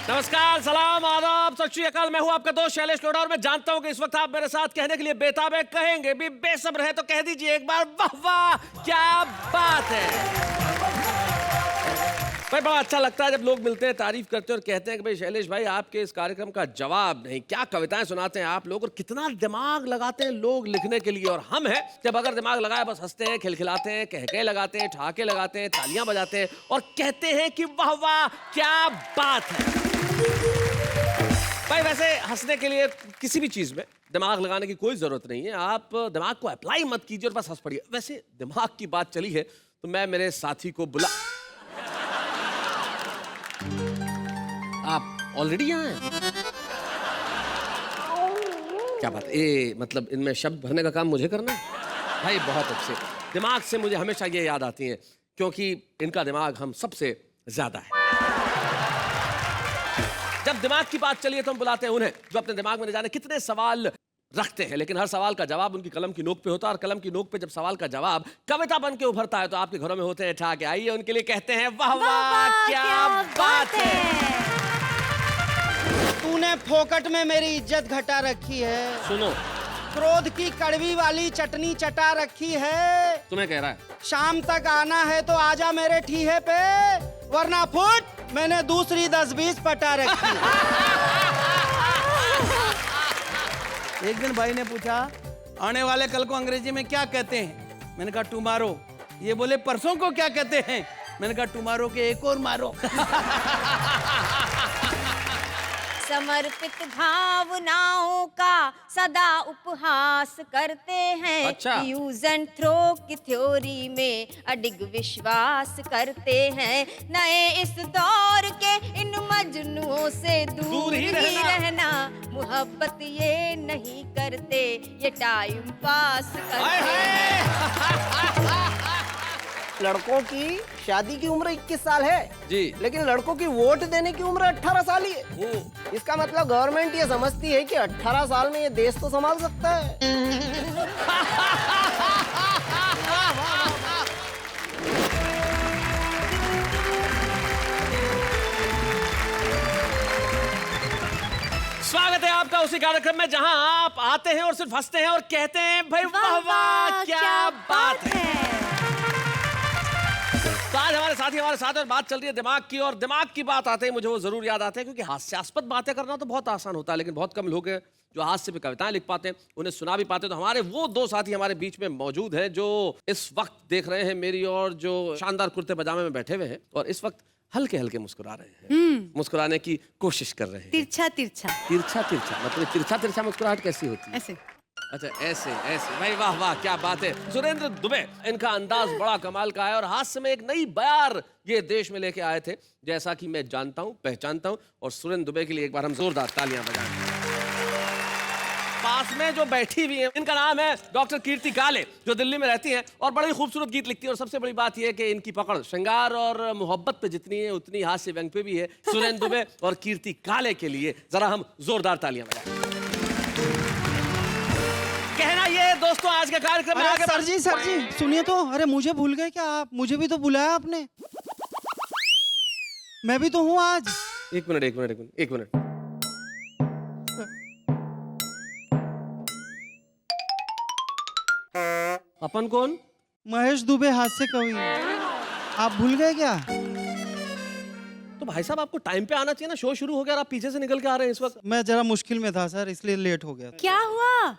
नमस्कार, सलाम, आदाब, सत श्री अकाल। मैं हूं आपका दोस्त शैलेश लोढ़ा और मैं जानता हूं कि इस वक्त आप मेरे साथ कहने के लिए बेताब है। कहेंगे भी, बेसब्र है तो कह दीजिए एक बार, वाह वाह क्या बात है। भाई बड़ा अच्छा लगता है जब लोग मिलते हैं, तारीफ करते हैं और कहते हैं कि भाई शैलेश भाई आपके इस कार्यक्रम का जवाब नहीं, क्या कविताएं सुनाते हैं आप लोग और कितना दिमाग लगाते हैं लोग लिखने के लिए। और हम हैं जब अगर दिमाग लगाए बस हंसते हैं, खिलखिलाते हैं, कहके लगाते हैं, ठहाके लगाते हैं, तालियां बजाते हैं और कहते हैं कि वाह वाह क्या बात है। भाई वैसे हंसने के लिए किसी भी चीज में दिमाग लगाने की कोई जरूरत नहीं है, आप दिमाग को अप्लाई मत कीजिए और बस हंस पड़िए। वैसे दिमाग की बात चली है तो मैं मेरे साथी को बुला। आप ऑलरेडी यहाँ हैं? क्या बात है, मतलब इनमें शब्द भरने का काम मुझे करना है? भाई बहुत अच्छे। दिमाग से मुझे हमेशा ये याद आती हैं क्योंकि इनका दिमाग हम सबसे ज्यादा है। जब दिमाग की बात चली है तो हम बुलाते हैं उन्हें जो अपने दिमाग में न जाने कितने सवाल रखते हैं, लेकिन हर सवाल का जवाब उनकी कलम की नोक पे होता है और कलम की नोक पे जब सवाल का जवाब कविता बन के उभरता है तो आपके घरों में होते हैं ठहाके। आइए उनके लिए कहते हैं वाह वाह क्या बात है। तूने फोकट में मेरी इज्जत घटा रखी है। सुनो, क्रोध की कड़वी वाली चटनी चटा रखी है। तुम्हें कह रहा है शाम तक आना है तो आजा मेरे ठीहे पे, वरना फुट मैंने दूसरी 10-20 पटा रखी है। एक दिन भाई ने पूछा आने वाले कल को अंग्रेजी में क्या कहते हैं। मैंने कहा टुमारो। ये बोले परसों को क्या कहते हैं। मैंने कहा टुमारो के एक और मारो। समर्पित भावनाओं का सदा उपहास करते हैं। अच्छा। यूज एंड थ्रो की थ्योरी में अडिग विश्वास करते हैं। नए इस दौर के इन मजनुओं से दूर ही रहना। मोहब्बत ये नहीं करते, ये टाइम पास करते हैं। लड़कों की शादी की उम्र 21 साल है जी, लेकिन लड़कों की वोट देने की उम्र 18 साल ही है। इसका मतलब गवर्नमेंट ये समझती है कि 18 साल में ये देश तो संभाल सकता है। स्वागत है आपका उसी कार्यक्रम में जहां आप आते हैं और सिर्फ हंसते हैं और कहते हैं भाई वाह वाह क्या बात है। तो आज हमारे साथी हमारे साथ और बात चल रही है दिमाग की, और दिमाग की बात आते ही मुझे वो जरूर याद आते हैं क्योंकि हास्यास्पद बातें करना तो बहुत आसान होता है लेकिन बहुत कम लोग हैं जो हास्य पे कविताएं लिख पाते हैं, उन्हें सुना भी पाते हैं। तो हमारे वो दो साथी हमारे बीच में मौजूद हैं जो इस वक्त देख रहे हैं मेरी और जो शानदार कुर्ते पजामे में बैठे हुए हैं और इस वक्त हल्के हल्के मुस्कुरा रहे हैं, मुस्कुराने की कोशिश कर रहे हैं। तिरछा तिरछा तिरछा तिरछा मतलब तिरछा तिरछा मुस्कुराहट कैसी होती है? ऐसे। अच्छा ऐसे ऐसे, भाई वाह वाह क्या बात है। सुरेंद्र दुबे, इनका अंदाज बड़ा कमाल का है और हास्य में एक नई बयार ये देश में लेके आए थे जैसा कि मैं जानता हूं, पहचानता हूं। और सुरेंद्र दुबे के लिए एक बार हम जोरदार तालियां बजाएं। पास में जो बैठी हुई है इनका नाम है डॉक्टर कीर्ति काले, जो दिल्ली में रहती हैं और बड़ी खूबसूरत गीत लिखती है। और सबसे बड़ी बात यह है कि इनकी पकड़ श्रृंगार और मोहब्बत पे जितनी है उतनी हास्य व्यंग पे भी है। सुरेंद्र दुबे और कीर्ति काले के लिए जरा हम जोरदार तालियां बजाएं। कहना ये दोस्तों आज के कार्यक्रम में आगे सर जी सुनिए तो। अरे मुझे भूल गए क्या आप? मुझे भी तो बुलाया आपने। मैं भी तो हूँ आज। एक मिनट। अपन कौन? महेश दुबे हास्य कवि। आप भूल गए क्या? तो भाई साहब आपको टाइम पे आना चाहिए ना, शो शुरू हो गया और आप पीछे से निकल के आ रहे हैं इस वक्त। मैं जरा मुश्किल में था सर, इसलिए लेट हो गया। क्या हुआ?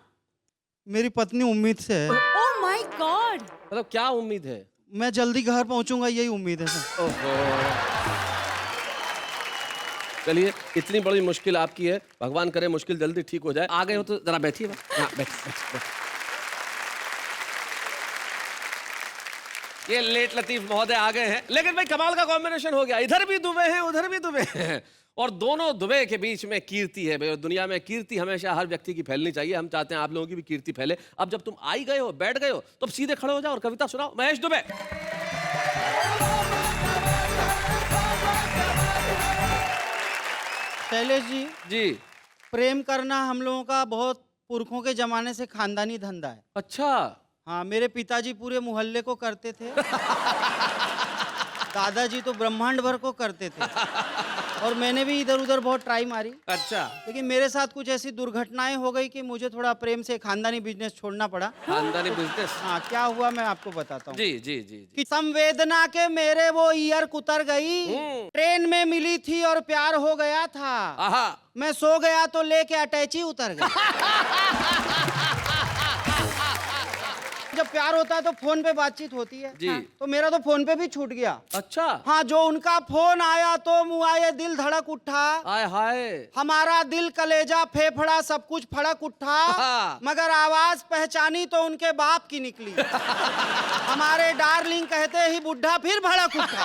मेरी पत्नी उम्मीद से है। Oh my God. मतलब क्या उम्मीद है? मैं जल्दी घर पहुंचूंगा, यही उम्मीद है सर। ओहो, चलिए इतनी बड़ी मुश्किल आपकी है, भगवान करे मुश्किल जल्दी ठीक हो जाए। आ गए हो तो जरा बैठिए। हाँ बैठ। ये लेट लतीफ महोदय आ गए हैं, लेकिन भाई कमाल का कॉम्बिनेशन हो गया। इधर भी दुबे हैं, उधर भी दुबे हैं और दोनों दुबे के बीच में कीर्ति है भाई। और दुनिया में कीर्ति हमेशा हर व्यक्ति की फैलनी चाहिए। हम चाहते हैं आप लोगों की भी कीर्ति फैले। अब जब तुम आई गए हो, बैठ गए हो, तो अब सीधे खड़े हो जाओ और कविता सुनाओ। महेश दुबे। शैलेश जी। प्रेम करना हम लोगों का बहुत पुरखों के जमाने से खानदानी धंधा है। अच्छा। हाँ, मेरे पिताजी पूरे मोहल्ले को करते थे। दादाजी तो ब्रह्मांड भर को करते थे। और मैंने भी इधर उधर बहुत ट्राई मारी, अच्छा, लेकिन मेरे साथ कुछ ऐसी दुर्घटनाएं हो गई कि मुझे थोड़ा प्रेम से खानदानी बिजनेस छोड़ना पड़ा। खानदानी बिजनेस। हाँ, क्या हुआ मैं आपको बताता हूँ। जी जी जी जी। कि संवेदना के मेरे वो ईयर कुतर गई, ट्रेन में मिली थी और प्यार हो गया था। आहा, मैं सो गया तो लेके अटैची उतर गई। जब प्यार होता है तो फोन पे बातचीत होती है। जी। तो मेरा तो फोन पे भी छूट गया। अच्छा, हाँ, जो उनका फोन आया तो मुँह आए दिल धड़क उठा। आय हाय। हमारा दिल कलेजा फेफड़ा सब कुछ फड़क उठा। हाँ। मगर आवाज पहचानी तो उनके बाप की निकली। हमारे डार्लिंग कहते ही बुढ़ा फिर भड़क उठा।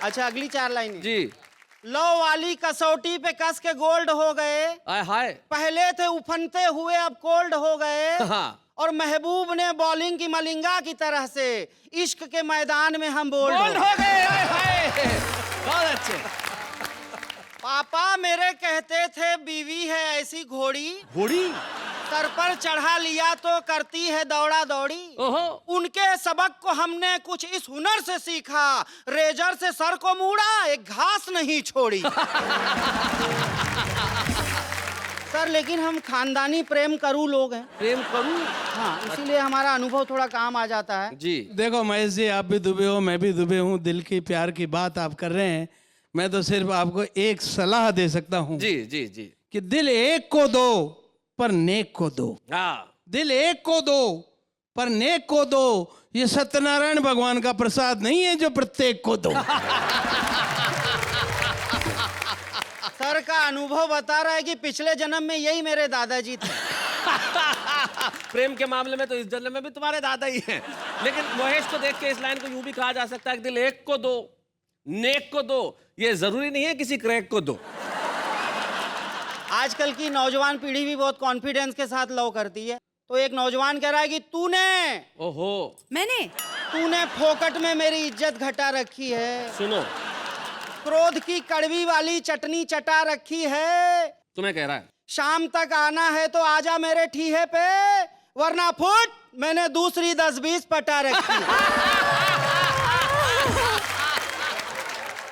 अच्छा, अगली 4 लाइन जी। लो वाली कसौटी पे कस के गोल्ड हो गए। आय हाय। पहले थे उफनते हुए अब कोल्ड हो गए। हाँ। और महबूब ने बॉलिंग की मलिंगा की तरह से इश्क के मैदान में हम बोल्ड बोल्ड हो गए। आय हाय, बहुत अच्छे। पापा मेरे कहते थे बीवी है ऐसी घोड़ी, घोड़ी। सर पर चढ़ा लिया तो करती है दौड़ा दौड़ी। ओहो। उनके सबक को हमने कुछ इस हुनर से सीखा, रेजर से सर को मूड़ा एक घास नहीं छोड़ी। सर, लेकिन हम खानदानी प्रेम करू लोग हैं। प्रेम करूं। हाँ, इसीलिए हमारा अनुभव थोड़ा काम आ जाता है। जी। देखो महेश जी, आप भी दुबे हो, मैं भी दुबे हूँ। दिल की प्यार की बात आप कर रहे हैं। मैं तो सिर्फ आपको एक सलाह दे सकता हूँ जी जी जी। कि दिल एक को दो पर नेक को दो। हाँ। दिल एक को दो पर नेक को दो। ये सत्यनारायण भगवान का प्रसाद नहीं है जो प्रत्येक को दो। सर का अनुभव बता रहा है कि पिछले जन्म में यही मेरे दादाजी थे। प्रेम के मामले में तो इस जन्म में भी तुम्हारे दादा ही हैं। लेकिन महेश को देख के इस लाइन को यूं भी कहा जा सकता है कि दिल एक को दो, नेक को दो। ये जरूरी नहीं है किसी क्रैक को दो। आजकल की नौजवान पीढ़ी भी बहुत कॉन्फिडेंस के साथ लव करती है। तो एक नौजवान कह रहा है कि तूने फोकट में मेरी इज्जत घटा रखी है। सुनो, क्रोध की कड़वी वाली चटनी चटा रखी है। तुम्हें कह रहा है। शाम तक आना है तो आजा मेरे ठीहे पे, वरना फुट मैंने दूसरी 10-20 पटा रखी है।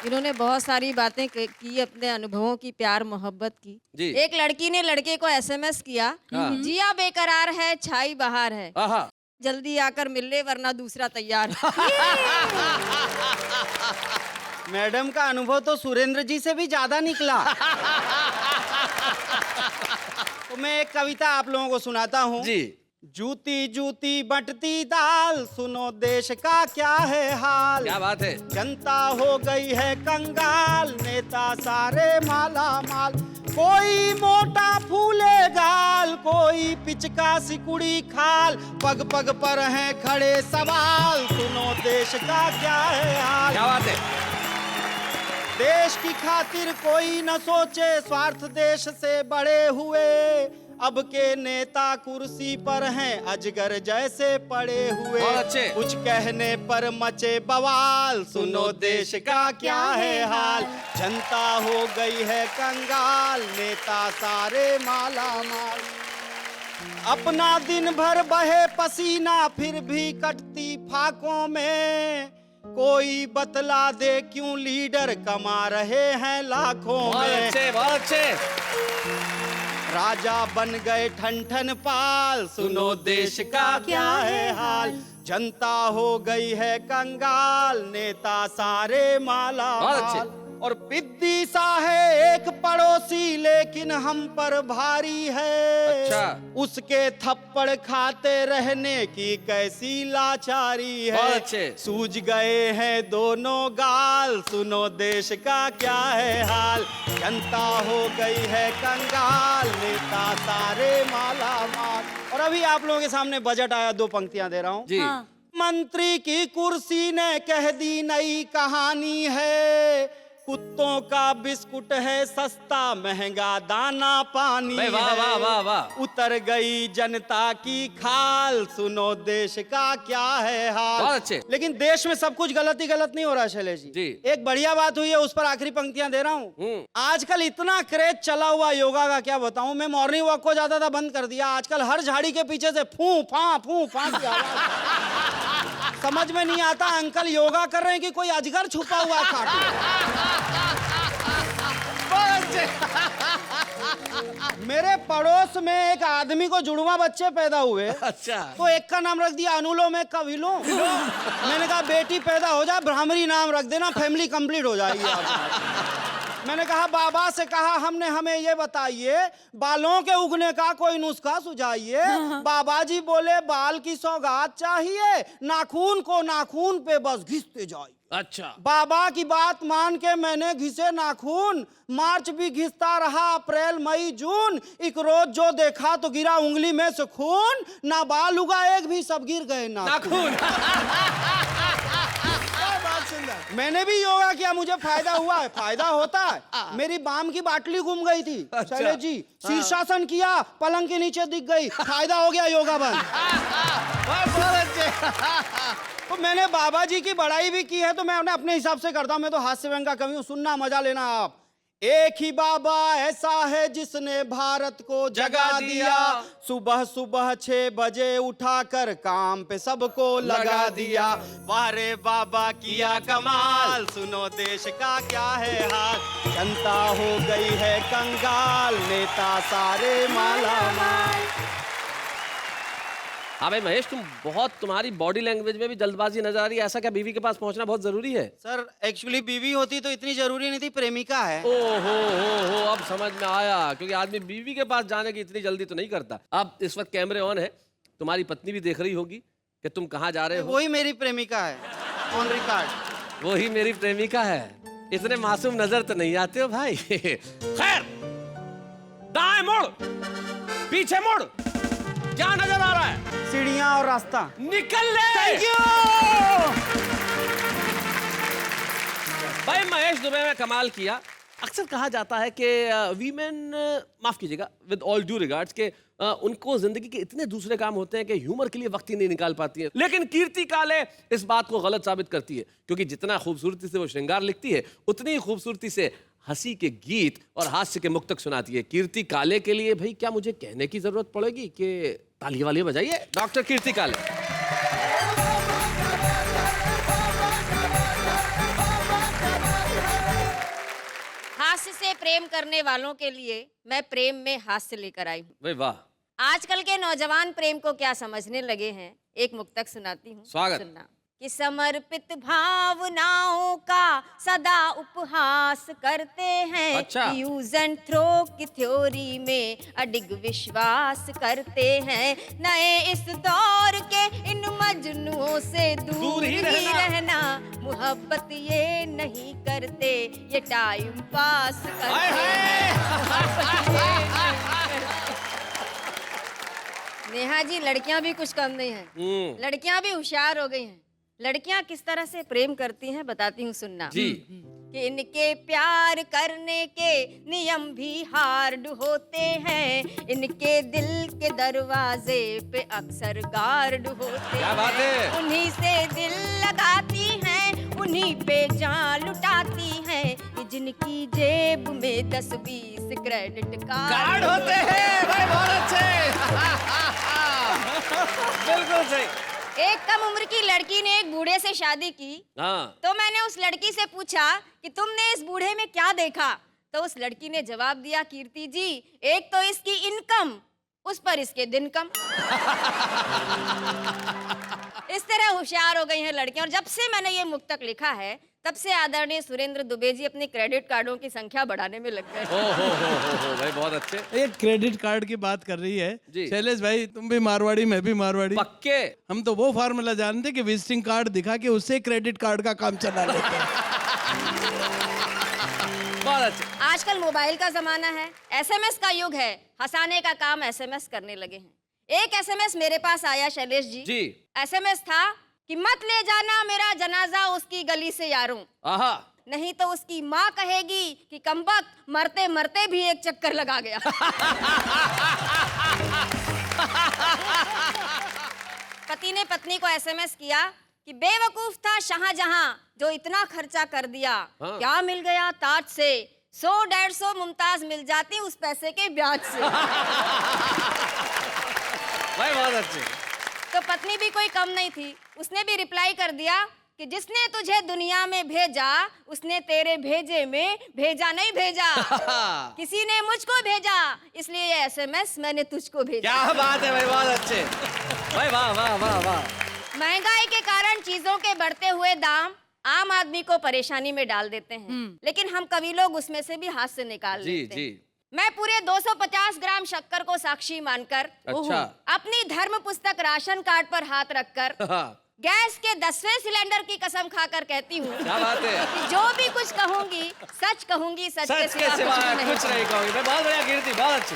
इन्होंने बहुत सारी बातें की, अपने अनुभवों की, प्यार मोहब्बत की। जी। एक लड़की ने लड़के को एसएमएस किया, जिया बेकरार है छाई बहार है, आहा। जल्दी आकर मिल ले वरना दूसरा तैयार। मैडम का अनुभव तो सुरेंद्र जी से भी ज्यादा निकला। तो मैं एक कविता आप लोगों को सुनाता हूँ। जी। जूती जूती बंटती दाल, सुनो देश का क्या है हाल। क्या बात है। जनता हो गई है कंगाल, नेता सारे माला माल। कोई मोटा फूले गाल, कोई पिचका सिकुड़ी खाल। पग पग पर हैं खड़े सवाल, सुनो देश का क्या है हाल। क्या बात है। देश की खातिर कोई न सोचे, स्वार्थ देश से बड़े हुए। अब के नेता कुर्सी पर हैं, अजगर जैसे पड़े हुए। बहुत अच्छे। कुछ कहने पर मचे बवाल, सुनो देश का क्या है हाल। जनता हो गई है कंगाल, नेता सारे माला माल। अपना दिन भर बहे पसीना, फिर भी कटती फाकों में। कोई बतला दे क्यों लीडर कमा रहे हैं लाखों बहुत में। अच्छे, बहुत अच्छे। राजा बन गए ठन ठन पाल, सुनो देश का क्या है हाल। जनता हो गई है कंगाल, नेता सारे माला बहुत माल। अच्छे। और बिद्दी सा है एक पड़ोसी, लेकिन हम पर भारी है। अच्छा। उसके थप्पड़ खाते रहने की कैसी लाचारी है। बहुत अच्छे। सूझ गए हैं दोनों गाल, सुनो देश का क्या है हाल। जनता हो गई है कंगाल, नेता सारे माला माल। और अभी आप लोगों के सामने बजट आया, 2 पंक्तियां दे रहा हूँ। जी। मंत्री की कुर्सी ने कह दी नई कहानी है। कुत्तों का बिस्कुट है सस्ता महंगा दाना पानी भाई वाह, है। वाह, वाह, वाह। उतर गई जनता की खाल, सुनो देश का क्या है हाल। बहुत अच्छे। लेकिन देश में सब कुछ गलत ही गलत नहीं हो रहा शैलेश जी। जी। एक बढ़िया बात हुई है, उस पर आखिरी पंक्तियां दे रहा हूँ। आजकल इतना क्रेज चला हुआ योगा का, क्या बताऊं। मैं मॉर्निंग वॉक को ज्यादा था बंद कर दिया। आजकल हर झाड़ी के पीछे से फू फा की आवाज। समझ में नहीं आता अंकल योगा कर रहे हैं कि कोई अजगर छुपा हुआ है खाट में। मेरे पड़ोस में एक आदमी को जुड़वा बच्चे पैदा हुए। अच्छा। तो एक का नाम रख दिया अनुलोम, एक का विलोम। मैंने कहा बेटी पैदा हो जाए भ्रामरी नाम रख देना, फैमिली कंप्लीट हो जाएगी। मैंने कहा बाबा से कहा हमने, हमें ये बताइए बालों के उगने का कोई नुस्खा सुझाइए। बाबा जी बोले बाल की सौगात चाहिए, नाखून को नाखून पे बस घिसते जाइए। अच्छा। बाबा की बात मान के मैंने घिसे नाखून, मार्च भी घिसता रहा, अप्रैल मई जून, एक रोज जो देखा तो गिरा उंगली में से खून, ना बाल उगा एक भी, सब गिर गए नाखून। मैंने भी योगा किया, मुझे फायदा हुआ है, फायदा होता है। मेरी बाम की बाटली घूम गई थी शैलेश जी, शीर्षासन किया पलंग के नीचे दिख गई, फायदा हो गया, योगा बंद। तो मैंने बाबा जी की बड़ाई भी की है, तो मैं उन्हें अपने हिसाब से करता हूं। मैं तो हास्य व्यंग का कवि हूं, सुनना मजा लेना आप। एक ही बाबा ऐसा है जिसने भारत को जगा दिया, सुबह सुबह 6 बजे उठाकर काम पे सबको लगा दिया। वाह रे बाबा किया कमाल, सुनो देश का क्या है हाल। जनता हो गई है कंगाल, नेता सारे माला माल। हाँ भाई महेश, तुम्हारी बॉडी लैंग्वेज में भी जल्दबाजी नजर आ रही है। ऐसा क्या बीवी के पास पहुंचना बहुत जरूरी है? सर एक्चुअली बीवी होती तो इतनी जरूरी नहीं थी, प्रेमिका है। ओ हो, अब समझ में आया, क्योंकि आदमी बीवी के पास जाने की इतनी जल्दी तो नहीं करता। अब इस वक्त कैमरे ऑन है, तुम्हारी पत्नी भी देख रही होगी कि तुम कहाँ जा रहे हो। वही मेरी प्रेमिका है, ऑन रिकॉर्ड। वही मेरी प्रेमिका है। इतने मासूम नजर तो नहीं आते हो भाई। खैर, दाएं मुड़, पीछे मुड़, क्या नजर आ रहा है? सीढ़ियां और रास्ता। निकल ले। Thank you. भाई महेश दुबे में कमाल किया। अक्सर कहा जाता है कि वीमेन, माफ कीजिएगा, विद ऑल ड्यू रिगार्ड्स, के उनको जिंदगी के इतने दूसरे काम होते हैं कि ह्यूमर के लिए वक्त ही नहीं निकाल पाती है। लेकिन कीर्ति काले इस बात को गलत साबित करती है, क्योंकि जितना खूबसूरती से वो श्रृंगार लिखती है, उतनी ही खूबसूरती से हंसी के गीत और हास्य के मुक्तक सुनाती है। कीर्ति काले के लिए भाई क्या मुझे कहने की जरूरत पड़ेगी कि ताली वाली बजाइए डॉक्टर कीर्ति काले। हास्य से प्रेम करने वालों के लिए मैं प्रेम में हास्य लेकर आई हूँ। भाई वाह। आजकल के नौजवान प्रेम को क्या समझने लगे हैं, एक मुक्तक सुनाती हूँ, स्वागत। सुनना। कि समर्पित भावनाओं का सदा उपहास करते हैं। अच्छा। यूज एंड थ्रो की थ्योरी में अडिग विश्वास करते हैं। नए इस दौर के इन मजनुओं से दूर ही रहना। मोहब्बत ये नहीं करते, ये टाइम पास करते हैं। नेहा जी, लड़कियां भी कुछ कम नहीं हैं। लड़कियां भी होशियार हो गई हैं। लड़कियां किस तरह से प्रेम करती हैं बताती हूँ, सुनना। जी। कि इनके प्यार करने के नियम भी हार्ड होते हैं। इनके दिल के दरवाजे पे अक्सर गार्ड होते क्या बात है। हैं। उन्हीं से दिल लगाती हैं, उन्हीं पे जान लुटाती हैं। कि जिनकी जेब में 10-20 क्रेडिट कार्ड होते हैं। भाई बहुत अच्छे। बिल्कुल सही। एक कम उम्र की लड़की ने एक बूढ़े से शादी की। हाँ। तो मैंने उस लड़की से पूछा कि तुमने इस बूढ़े में क्या देखा? तो उस लड़की ने जवाब दिया, कीर्ति जी, एक तो इसकी इनकम, उस पर इसके दिन कम। इस तरह होशियार हो गई हैं लड़कियां। और जब से मैंने ये मुक्तक लिखा है, तब से आदरणीय सुरेंद्र दुबे जी अपने क्रेडिट कार्डों की संख्या बढ़ाने में लग गए। हो भाई बहुत अच्छे। ये क्रेडिट कार्ड की बात कर रही है जी। शैलेश भाई, तुम भी मारवाड़ी, मैं भी मारवाड़ी। पक्के। हम तो वो फार्मूला जानते कि विजिटिंग कार्ड दिखा के उससे क्रेडिट कार्ड का काम चला लेते हैं। बहुत अच्छे। आजकल मोबाइल का जमाना है, एसएमएस का युग है। हंसाने का काम एसएमएस करने लगे हैं। एक एसएमएस मेरे पास आया शैलेश जी। जी। एसएमएस था कि मत ले जाना मेरा जनाजा उसकी गली से यारों। आहा। नहीं तो उसकी माँ कहेगी कि कमबख्त मरते मरते भी एक चक्कर लगा गया। पति ने पत्नी को एसएमएस किया कि बेवकूफ था शाहजहां जो इतना खर्चा कर दिया। हाँ। क्या मिल गया ताज से, 100-150 मुमताज मिल जाती उस पैसे के ब्याज से। भाई बहुत अच्छे। तो पत्नी भी कोई कम नहीं थी, उसने भी रिप्लाई कर दिया कि जिसने तुझे दुनिया में भेजा उसने तेरे भेजे में भेजा नहीं भेजा। किसी ने मुझको भेजा इसलिए ये एसएमएस मैंने तुझको भेजा। क्या बात है भाई, बहुत अच्छे भाई, वाह वाह वाह वाह। महंगाई के कारण चीजों के बढ़ते हुए दाम आम आदमी को परेशानी में डाल देते हैं, लेकिन हम कवि लोग उसमें से भी हाथ से निकाल जी लेते हैं। जी। मैं पूरे 250 ग्राम शक्कर को साक्षी मानकर अच्छा। अपनी धर्म पुस्तक राशन कार्ड पर हाथ रखकर गैस के 10वें सिलेंडर की कसम खाकर कहती हूँ क्या बात है, कि जो भी कुछ कहूंगी सच कहूंगी, सच सच के सिवा कुछ नहीं कहूंगी। मैं बहुत बढ़िया कीर्ति, बहुत अच्छी।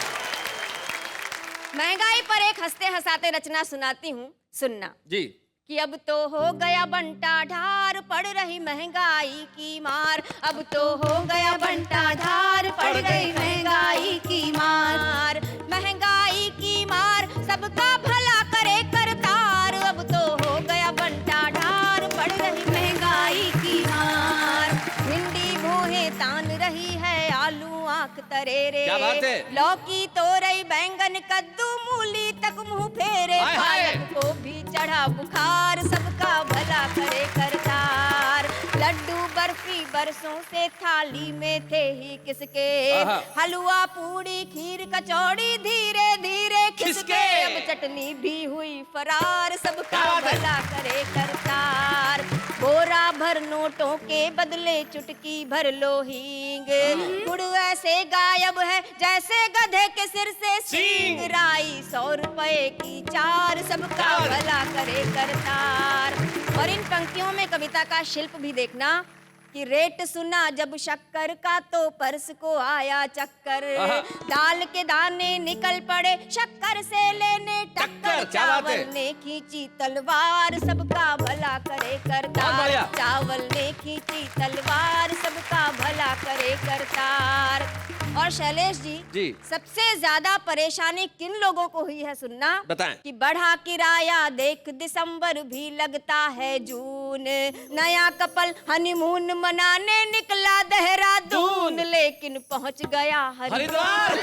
महंगाई पर एक हंसते हंसाते रचना सुनाती हूँ, सुनना जी। कि अब तो हो गया बंटा ढार, पड़ रही महंगाई की मार। अब तो हो गया बंटा ढार, पड़ रही महंगाई की मार। महंगाई की मार सबका भला करे करतार। अब तो हो गया बंटा ढार, पड़ रही महंगाई की मार। भिंडी भोहे तान रही है, आलू आंख तरेरे। क्या बात है? लौकी तोरई बैंगन कद्दू मूली तक मुंह फेरे। हाय हाय। पालक को भी चढ़ा बुखार, सबका भला करे करतार। लड्डू बर्फी बरसों से थाली में थे ही किसके। आहा। हलवा पूड़ी खीर कचौड़ी धीरे धीरे खिसके। खिसके। अब चटनी भी हुई फरार, सबका क्या बात है? भला करे करतार। बोरा भर नोटों के बदले चुटकी भर लो हींग। गुड़ ऐसे गायब है जैसे गधे के सिर से सींग। राई 100 रुपए की 4, सबका भला करे करतार। और इन पंक्तियों में कविता का शिल्प भी देखना कि रेट सुना जब शक्कर का तो पर्स को आया चक्कर। दाल के दाने निकल पड़े शक्कर से लेने टक्कर। क्या बात है? चावल ने खींची तलवार, सबका भला करे बहुत करतार। बढ़िया। चावल ने खींची तलवार, सबका भला करे करतार। और शैलेश जी। जी सबसे ज्यादा परेशानी किन लोगों को हुई है सुनना, बताएं। कि बढ़ा किराया देख दिसंबर भी लगता है जून। नया कपल हनीमून मनाने निकला देहरादून, लेकिन पहुंच गया हरिद्वार।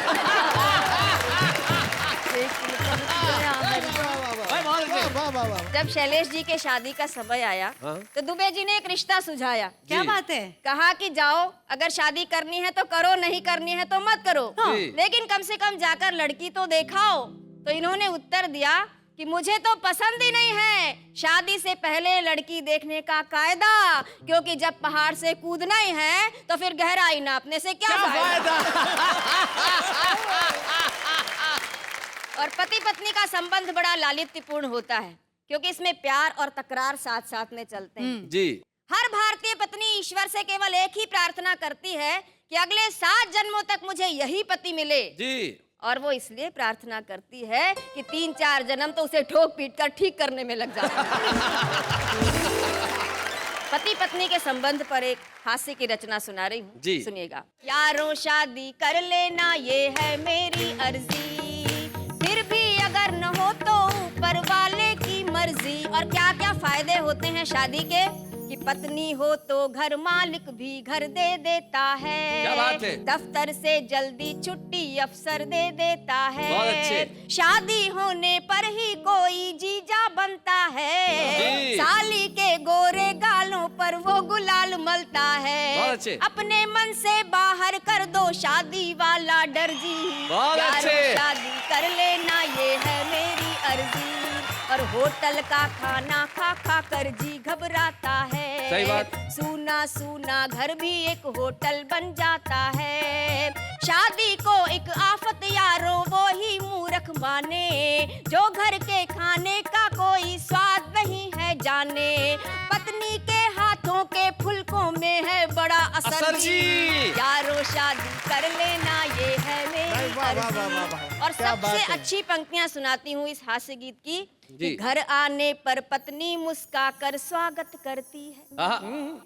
लेकिन पहुंच गया हरिद्वार। भाई बहुत अच्छे। जब शैलेश जी के शादी का समय आया हाँ। तो दुबे जी ने एक रिश्ता सुझाया। क्या जी। बात है? कहा कि जाओ, अगर शादी करनी है तो करो, नहीं करनी है तो मत करो, जी। लेकिन कम से कम जाकर लड़की तो दिखाओ। तो इन्होंने उत्तर दिया कि मुझे तो पसंद ही नहीं है शादी से पहले लड़की देखने का कायदा, क्योंकि जब पहाड़ से कूदना ही है तो फिर गहराई नापने से क्या फायदा। और पति पत्नी का संबंध बड़ा लालित्यपूर्ण होता है, क्योंकि इसमें प्यार और तकरार साथ साथ में चलते हैं। जी। हर भारतीय पत्नी ईश्वर से केवल एक ही प्रार्थना करती है कि अगले 7 जन्मों तक मुझे यही पति मिले। जी। और वो इसलिए प्रार्थना करती है कि 3-4 जन्म तो उसे ठोक पीट कर ठीक करने में लग जाता है। पति पत्नी के संबंध पर एक हास्य की रचना सुना रही हूँ, जी। सुनिएगा। यारों शादी कर लेना ये है मेरी अर्जी, फिर भी अगर न हो तो ऊपर वाले की मर्जी। और क्या क्या फायदे होते हैं शादी के, कि पत्नी हो तो घर मालिक भी घर दे देता है। क्या बात है? दफ्तर से जल्दी छुट्टी अफसर दे देता है। बहुत अच्छे। शादी होने पर ही कोई जीजा बनता है। जी। साली के गोरे गालों पर वो गुलाल मलता है। बहुत अच्छे। अपने मन से बाहर कर दो शादी वाला डर जी। बहुत यारों, अच्छे। शादी कर लेना ये है मेरी अर्जी। और होटल का खाना खा खा कर जी घबराता है। सही बात। सूना सूना घर भी एक होटल बन जाता है। शादी को एक आफत यारो वो ही मूर्ख माने, जो घर के खाने का कोई स्वाद नहीं है जाने। पत्नी के हाथों के फुलकों में है बड़ा असर जी। यारो शादी कर लेना ये है मेरी अर्जी। और क्या बात सबसे है। अच्छी पंक्तियां सुनाती हूँ इस हास्य गीत की जी। कि घर आने पर पत्नी मुस्काकर स्वागत करती है, आहा,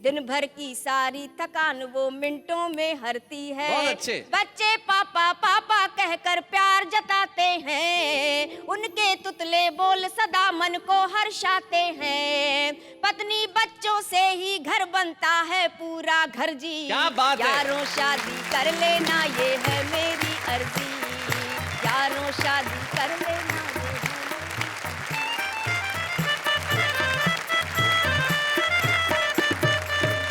दिन भर की सारी थकान वो मिनटों में हरती है। बहुत अच्छे। बच्चे पापा पापा कहकर प्यार जताते हैं, उनके तुतले बोल सदा मन को हर्षाते हैं। पत्नी बच्चों से ही घर बनता है पूरा घर जी। क्या बात है। यारों शादी कर लेना ये है मेरी अर्जी, यारों शादी कर लेना ये है।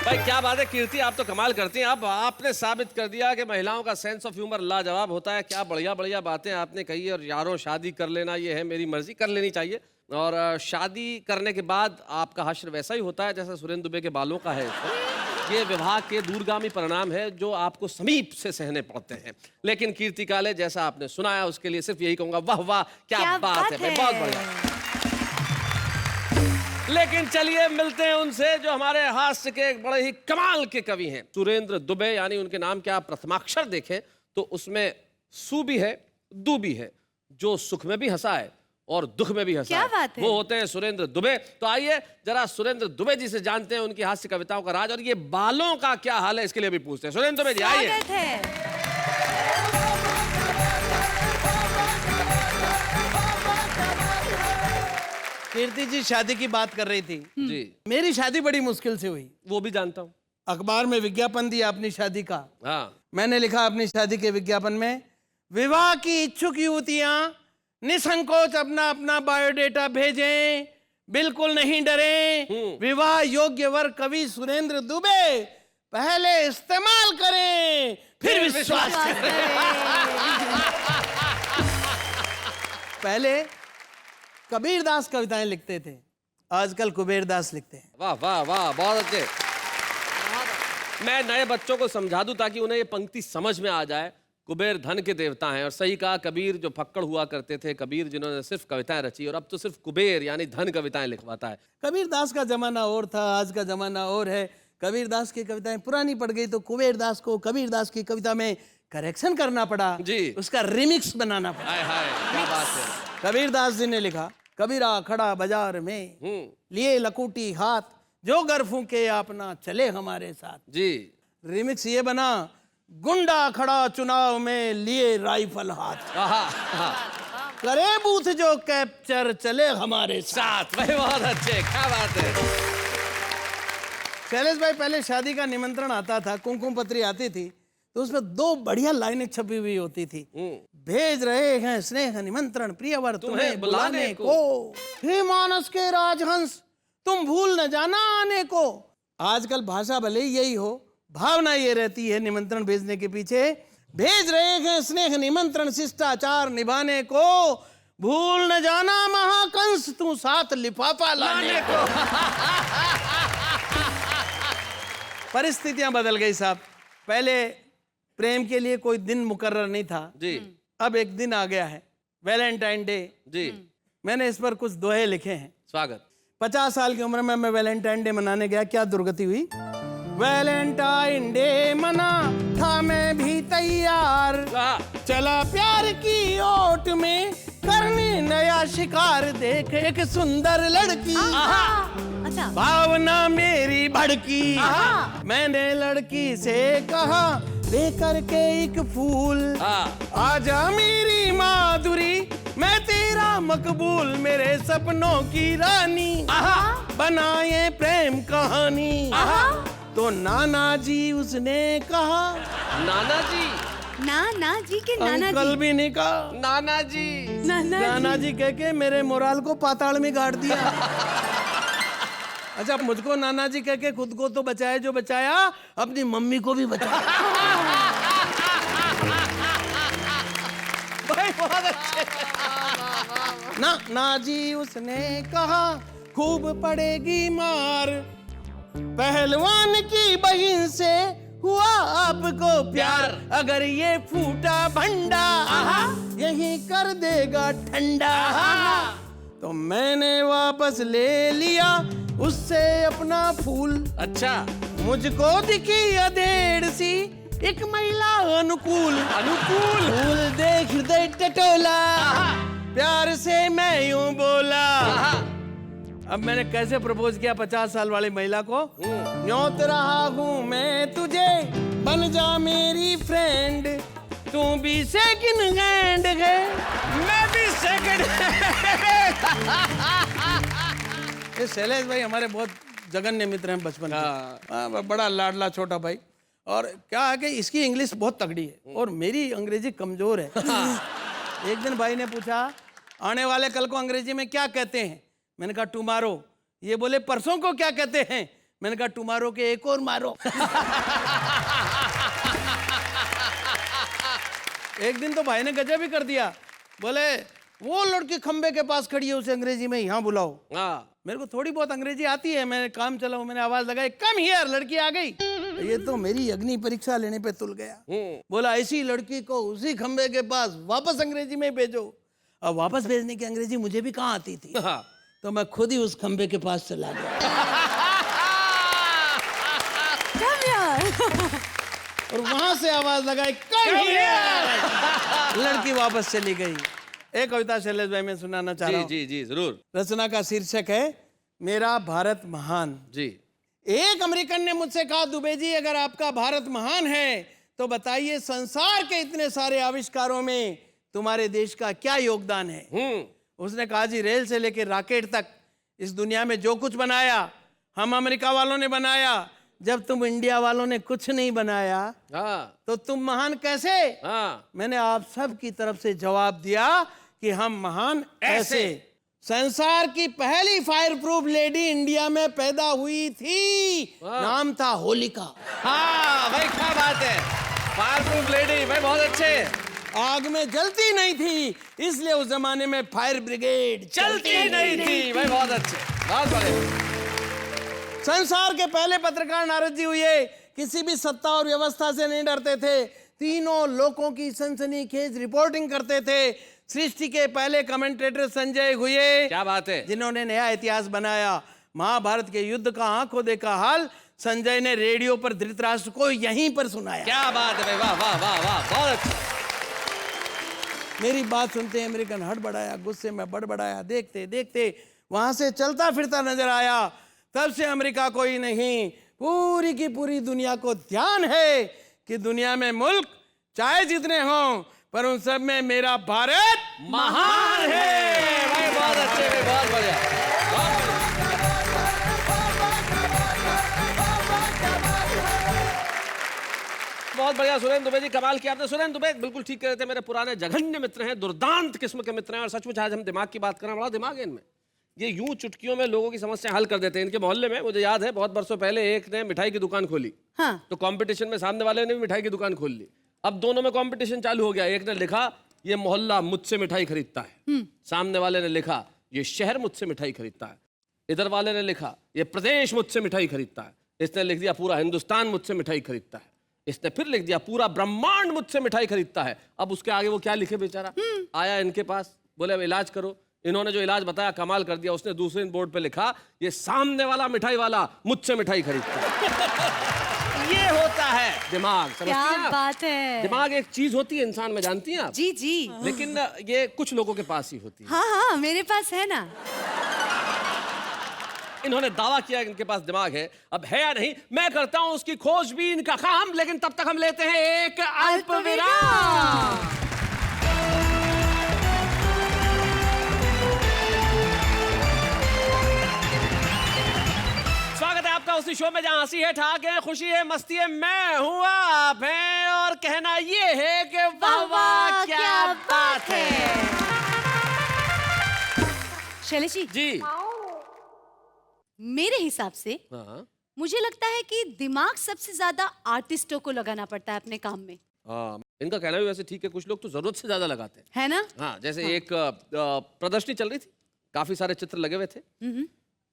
भाई क्या बात है कीर्ति, आप तो कमाल करती हैं। अब आपने साबित कर दिया कि महिलाओं का सेंस ऑफ ह्यूमर लाजवाब होता है। क्या बढ़िया बढ़िया बातें आपने कही। और यारों शादी कर लेना ये है मेरी मर्जी, कर लेनी चाहिए। और शादी करने के बाद आपका हश्र वैसा ही होता है जैसा सुरेंद्र दुबे के बालों का है। ये विवाह के दूरगामी परिणाम है जो आपको समीप से सहने पड़ते हैं। लेकिन कीर्ति काले जैसा आपने सुनाया उसके लिए सिर्फ यही कहूंगा, वाह वाह क्या बात है भाई, बहुत बढ़िया। लेकिन चलिए मिलते हैं उनसे जो हमारे हास्य के एक बड़े ही कमाल के कवि हैं, सुरेंद्र दुबे। यानी उनके नाम के आप प्रथमाक्षर देखें तो उसमें सु भी है, दू भी है, जो सुख में भी हंसा है और दुख में भी हंसा क्या है, बात है? वो होते हैं सुरेंद्र दुबे। तो आइए जरा सुरेंद्र दुबे जी से जानते हैं उनकी हास्य कविताओं का राज और ये बालों का क्या हाल है, इसके लिए भी पूछते हैं। सुरेंद्र दुबे जी आइए। स्वागत है। कीर्ति जी शादी की बात कर रही थी। जी मेरी शादी बड़ी मुश्किल से हुई। वो भी जानता हूँ। अखबार में विज्ञापन दिया अपनी शादी का। हाँ मैंने लिखा अपनी शादी के विज्ञापन में, विवाह की इच्छुक युवतियां निसंकोच अपना अपना बायोडेटा भेजें, बिल्कुल नहीं डरें। विवाह योग्य वर कवि सुरेंद्र दुबे पहले इस्तेमाल करें फिर विश्वास करें। पहले कबीरदास कविताएं लिखते थे, आजकल कुबेरदास लिखते हैं। वाह वाह वाह, बहुत अच्छे। मैं नए बच्चों को समझा दूं ताकि उन्हें ये पंक्ति समझ में आ जाए। कुबेर धन के देवता हैं और सही कहा, कबीर जो फक्कड़ हुआ करते थे, कबीर जिन्होंने सिर्फ कविताएं रची और अब तो सिर्फ कुबेर यानी धन कविताएं लिखवाता है। कबीरदास का जमाना और था, आज का जमाना और है। कबीरदास की कविताएं पुरानी पड़ गई तो कुबेरदास को कबीरदास की कविता में करेक्शन करना पड़ा जी। उसका रिमिक्स बनाना पड़ा। हाय हाय क्या बात है। कबीरदास जी ने लिखा, कबीरा खड़ा बाजार में लिए लकूटी हाथ, जो गर फूके अपना चले हमारे साथ। जी रिमिक्स ये बना, गुंडा खड़ा चुनाव में लिए राइफल हाथ, आहा, आहा। करे बूथ जो कैप्चर चले हमारे साथ। साथ भाई बहुत अच्छे, क्या बात है। शैलेश भाई, पहले शादी का निमंत्रण आता था, कुमकुम पत्री आती थी तो उसमें दो बढ़िया लाइनें छपी हुई होती थी। भेज रहे हैं स्नेह निमंत्रण प्रियवर तुम्हें बुलाने को, हे मानस के राजहंस तुम भूल न जाना आने को। आजकल भाषा भले ही यही हो, भावना ये रहती है निमंत्रण भेजने के पीछे, भेज रहे हैं स्नेह निमंत्रण शिष्टाचार निभाने को, भूल न जाना महाकंस तू साथ लिफाफा लाने को। परिस्थितियां बदल गई साहब। पहले प्रेम के लिए कोई दिन मुकर्रर नहीं था जी। अब एक दिन आ गया है, वैलेंटाइन डे जी मैंने इस पर कुछ दोहे लिखे हैं। स्वागत। 50 साल की उम्र में मैं वैलेंटाइन डे मनाने गया, क्या दुर्गति हुई। वैलेंटाइन डे मना था मैं भी तैयार, चला प्यार की ओट में करने नया शिकार, देख एक सुंदर लड़की अच्छा। भावना मेरी भड़की, मैंने लड़की से कहा लेकर के एक फूल, आजा मेरी माधुरी मैं तेरा मकबूल, मेरे सपनों की रानी बनाए प्रेम कहानी। तो नाना जी उसने कहा, नाना जी, नाना जी के नाना अंकल जी, भी नहीं कहा, नाना जी, नाना जी कह के मेरे मोराल को पाताल में गाड़ दिया। अच्छा, मुझको नाना जी कह के खुद को तो बचाया जो बचाया, अपनी मम्मी को भी बचाया। भाई बहुत अच्छे। ना जी उसने कहा खूब पड़ेगी मार, पहलवान की बहन से हुआ आपको प्यार, अगर ये फूटा भंडा यही कर देगा ठंडा। तो मैंने वापस ले लिया उससे अपना फूल, अच्छा मुझको दिखी अधेड़ सी एक महिला अनुकूल अनुकूल फूल देख हृदय टटोला, प्यार से मैं यूं बोला। अब मैंने कैसे प्रपोज किया 50 साल वाली महिला को? न्योत रहा हूं मैं तुझे, बन जा मेरी फ्रेंड, तू भी सेकंड हैंड है, मैं भी सेकंड। ये शैलेश भाई हमारे बहुत जघन्य मित्र हैं बचपन के। बड़ा लाडला छोटा भाई। और क्या है कि इसकी इंग्लिश बहुत तगड़ी है और मेरी अंग्रेजी कमजोर है। एक दिन भाई ने पूछा आने वाले कल को अंग्रेजी में क्या कहते हैं? मैंने कहा टुमारो। ये बोले परसों को क्या कहते हैं? मैंने कहा टुमारो के एक और मारो। एक दिन तो भाई ने गजब ही कर दिया, बोले वो लड़की खंबे के पास खड़ी है उसे अंग्रेजी में यहाँ बुलाओ। मेरे को थोड़ी बहुत अंग्रेजी आती है, मैंने काम चला, मैंने आवाज लगाई कम हियर, लड़की आ गई। ये तो मेरी अग्नि परीक्षा लेने पे तुल गया। बोला ऐसी लड़की को उसी खंबे के पास वापस अंग्रेजी में भेजो। अब वापस भेजने की अंग्रेजी मुझे भी कहाँ आती थी, तो मैं खुद ही उस खंबे के पास चला गया। और वहां से आवाज लगाई कम हियर, लड़की वापस चली गई। एक कविता शैलेश भाई मैं सुनाना चाह रहा हूँ। जी जी जरूर। रचना का शीर्षक है मेरा भारत महान। जी। एक अमेरिकन ने मुझसे कहा दुबे जी अगर आपका भारत महान है तो बताइए संसार के इतने सारे आविष्कारों में तुम्हारे देश का क्या योगदान है? उसने कहा जी रेल से लेकर रॉकेट तक इस दुनिया में जो कुछ बनाया हम अमेरिका वालों ने बनाया। जब तुम इंडिया वालों ने कुछ नहीं बनाया तो तुम महान कैसे? मैंने आप सब की तरफ से जवाब दिया कि हम महान ऐसे। संसार की पहली फायर प्रूफ लेडी इंडिया में पैदा हुई थी, नाम था होलिका। हाँ भाई क्या बात है, फायर प्रूफ लेडी भाई बहुत अच्छे। आग में जलती नहीं थी इसलिए उस जमाने में फायर ब्रिगेड चलती नहीं थी भाई, बहुत अच्छे, बहुत बड़े। संसार के पहले पत्रकार नारद जी हुए, किसी भी सत्ता और व्यवस्था से नहीं डरते थे, तीनों लोगों की सनसनीखेज रिपोर्टिंग करते थे। सृष्टि के पहले कमेंटेटर संजय हुए, क्या बात है, जिन्होंने नया इतिहास बनाया। महाभारत के युद्ध का आंखों देखा हाल संजय ने रेडियो पर धृतराष्ट्र को यहीं पर सुनाया। क्या बात है भाई, वाह वाह वाह वाह, बहुत अच्छा। मेरी बात सुनते अमेरिकन हड़बड़ाया, गुस्से में बड़बड़ाया, देखते देखते वहां से चलता फिरता नजर आया। तब से अमेरिका को ही नहीं पूरी की पूरी दुनिया को ध्यान है कि दुनिया में मुल्क चाहे जितने हों पर उन सब में मेरा भारत महान है भाई, बहुत अच्छे भाई, बहुत बढ़िया, बहुत बढ़िया। सुरेंद्र दुबे जी कमाल किया आपने। सुरेंद्र दुबे बिल्कुल ठीक कह रहे थे, मेरे पुराने जघन्य मित्र हैं, दुर्दांत किस्म के मित्र हैं। और सचमुच आज हम दिमाग की बात करें, बड़ा दिमाग है इनमें, ये यूं चुटकियों में लोगों की समस्या हल कर देते हैं। इनके मोहल्ले में मुझे याद है बहुत बरसों पहले एक ने मिठाई की दुकान खोली। तो कंपटीशन में सामने वाले ने भी मिठाई की दुकान खोल ली। अब दोनों में कंपटीशन चालू हो गया। एक ने लिखा ये मोहल्ला मुझसे मिठाई खरीदता है, सामने वाले ने लिखा ये शहर मुझसे मिठाई खरीदता है, इधर वाले ने लिखा ये प्रदेश मुझसे मिठाई खरीदता है, इसने लिख दिया पूरा हिंदुस्तान मुझसे मिठाई खरीदता है, इसने फिर लिख दिया पूरा ब्रह्मांड मुझसे मिठाई खरीदता है। अब उसके आगे वो क्या लिखे बेचारा? आया इनके पास, बोले अब इलाज करो। इन्होंने जो इलाज बताया कमाल कर दिया, उसने दूसरे बोर्ड पे लिखा ये सामने वाला मिठाई वाला मुझसे मिठाई खरीदता है। ये होता है दिमाग, समझती हैं आप? क्या बात है। दिमाग एक चीज होती है इंसान में, जानती हैं आप? जी जी। लेकिन ये कुछ लोगों के पास ही होती है। हाँ हाँ मेरे पास है ना। इन्होंने दावा किया कि इनके पास दिमाग है, अब है या नहीं मैं करता हूं उसकी खोजबीन का काम, लेकिन तब तक हम लेते हैं एक अल्प विराम। स्वागत है आपका उसी शो में जहां हंसी है, ठाक है, खुशी है, मस्ती है, मैं हूं आप हैं, और कहना ये है कि वाह वाह क्या बात है। शैलेश जी मेरे हिसाब से हाँ मुझे लगता है कि दिमाग सबसे ज्यादा आर्टिस्टों को लगाना पड़ता है अपने काम में। हाँ, इनका कहना भी वैसे ठीक है, कुछ लोग तो जरूरत से ज्यादा लगाते हैं, है ना? हाँ जैसे एक प्रदर्शनी चल रही थी, काफी सारे चित्र लगे हुए थे,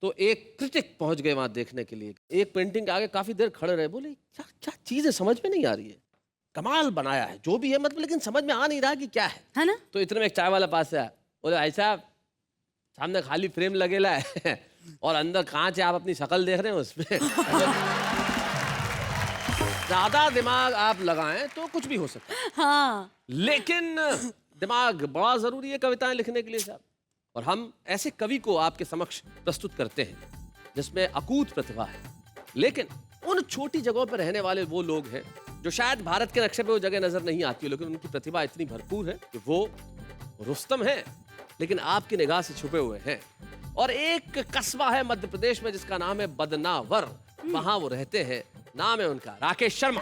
तो एक क्रिटिक पहुंच गए वहां देखने के लिए, एक पेंटिंग के आगे काफी देर खड़े रहे, बोले क्या क्या चीज है समझ में नहीं आ रही है, कमाल बनाया है जो भी है मतलब, लेकिन समझ में आ नहीं रहा कि क्या है ना? तो इतने में एक चाय वाला पास से आया, बोले भाई साहब सामने खाली फ्रेम लगेला है और अंदर कांच है, आप अपनी शक्ल देख रहे हैं उसमें। ज्यादा दिमाग आप लगाएं तो कुछ भी हो सकता है, हाँ लेकिन दिमाग बड़ा जरूरी है कविताएं लिखने के लिए साहब। और हम ऐसे कवि को आपके समक्ष प्रस्तुत करते हैं जिसमें अकूत प्रतिभा है, लेकिन उन छोटी जगहों पर रहने वाले वो लोग हैं जो शायद भारत के नक्शे पे वो जगह नजर नहीं आती हो, लेकिन उनकी प्रतिभा इतनी भरपूर है कि वो रुस्तम है लेकिन आपकी निगाह से छुपे हुए हैं। और एक कस्बा है मध्य प्रदेश में जिसका नाम है बदनावर, वहां वो रहते हैं। नाम है उनका राकेश शर्मा।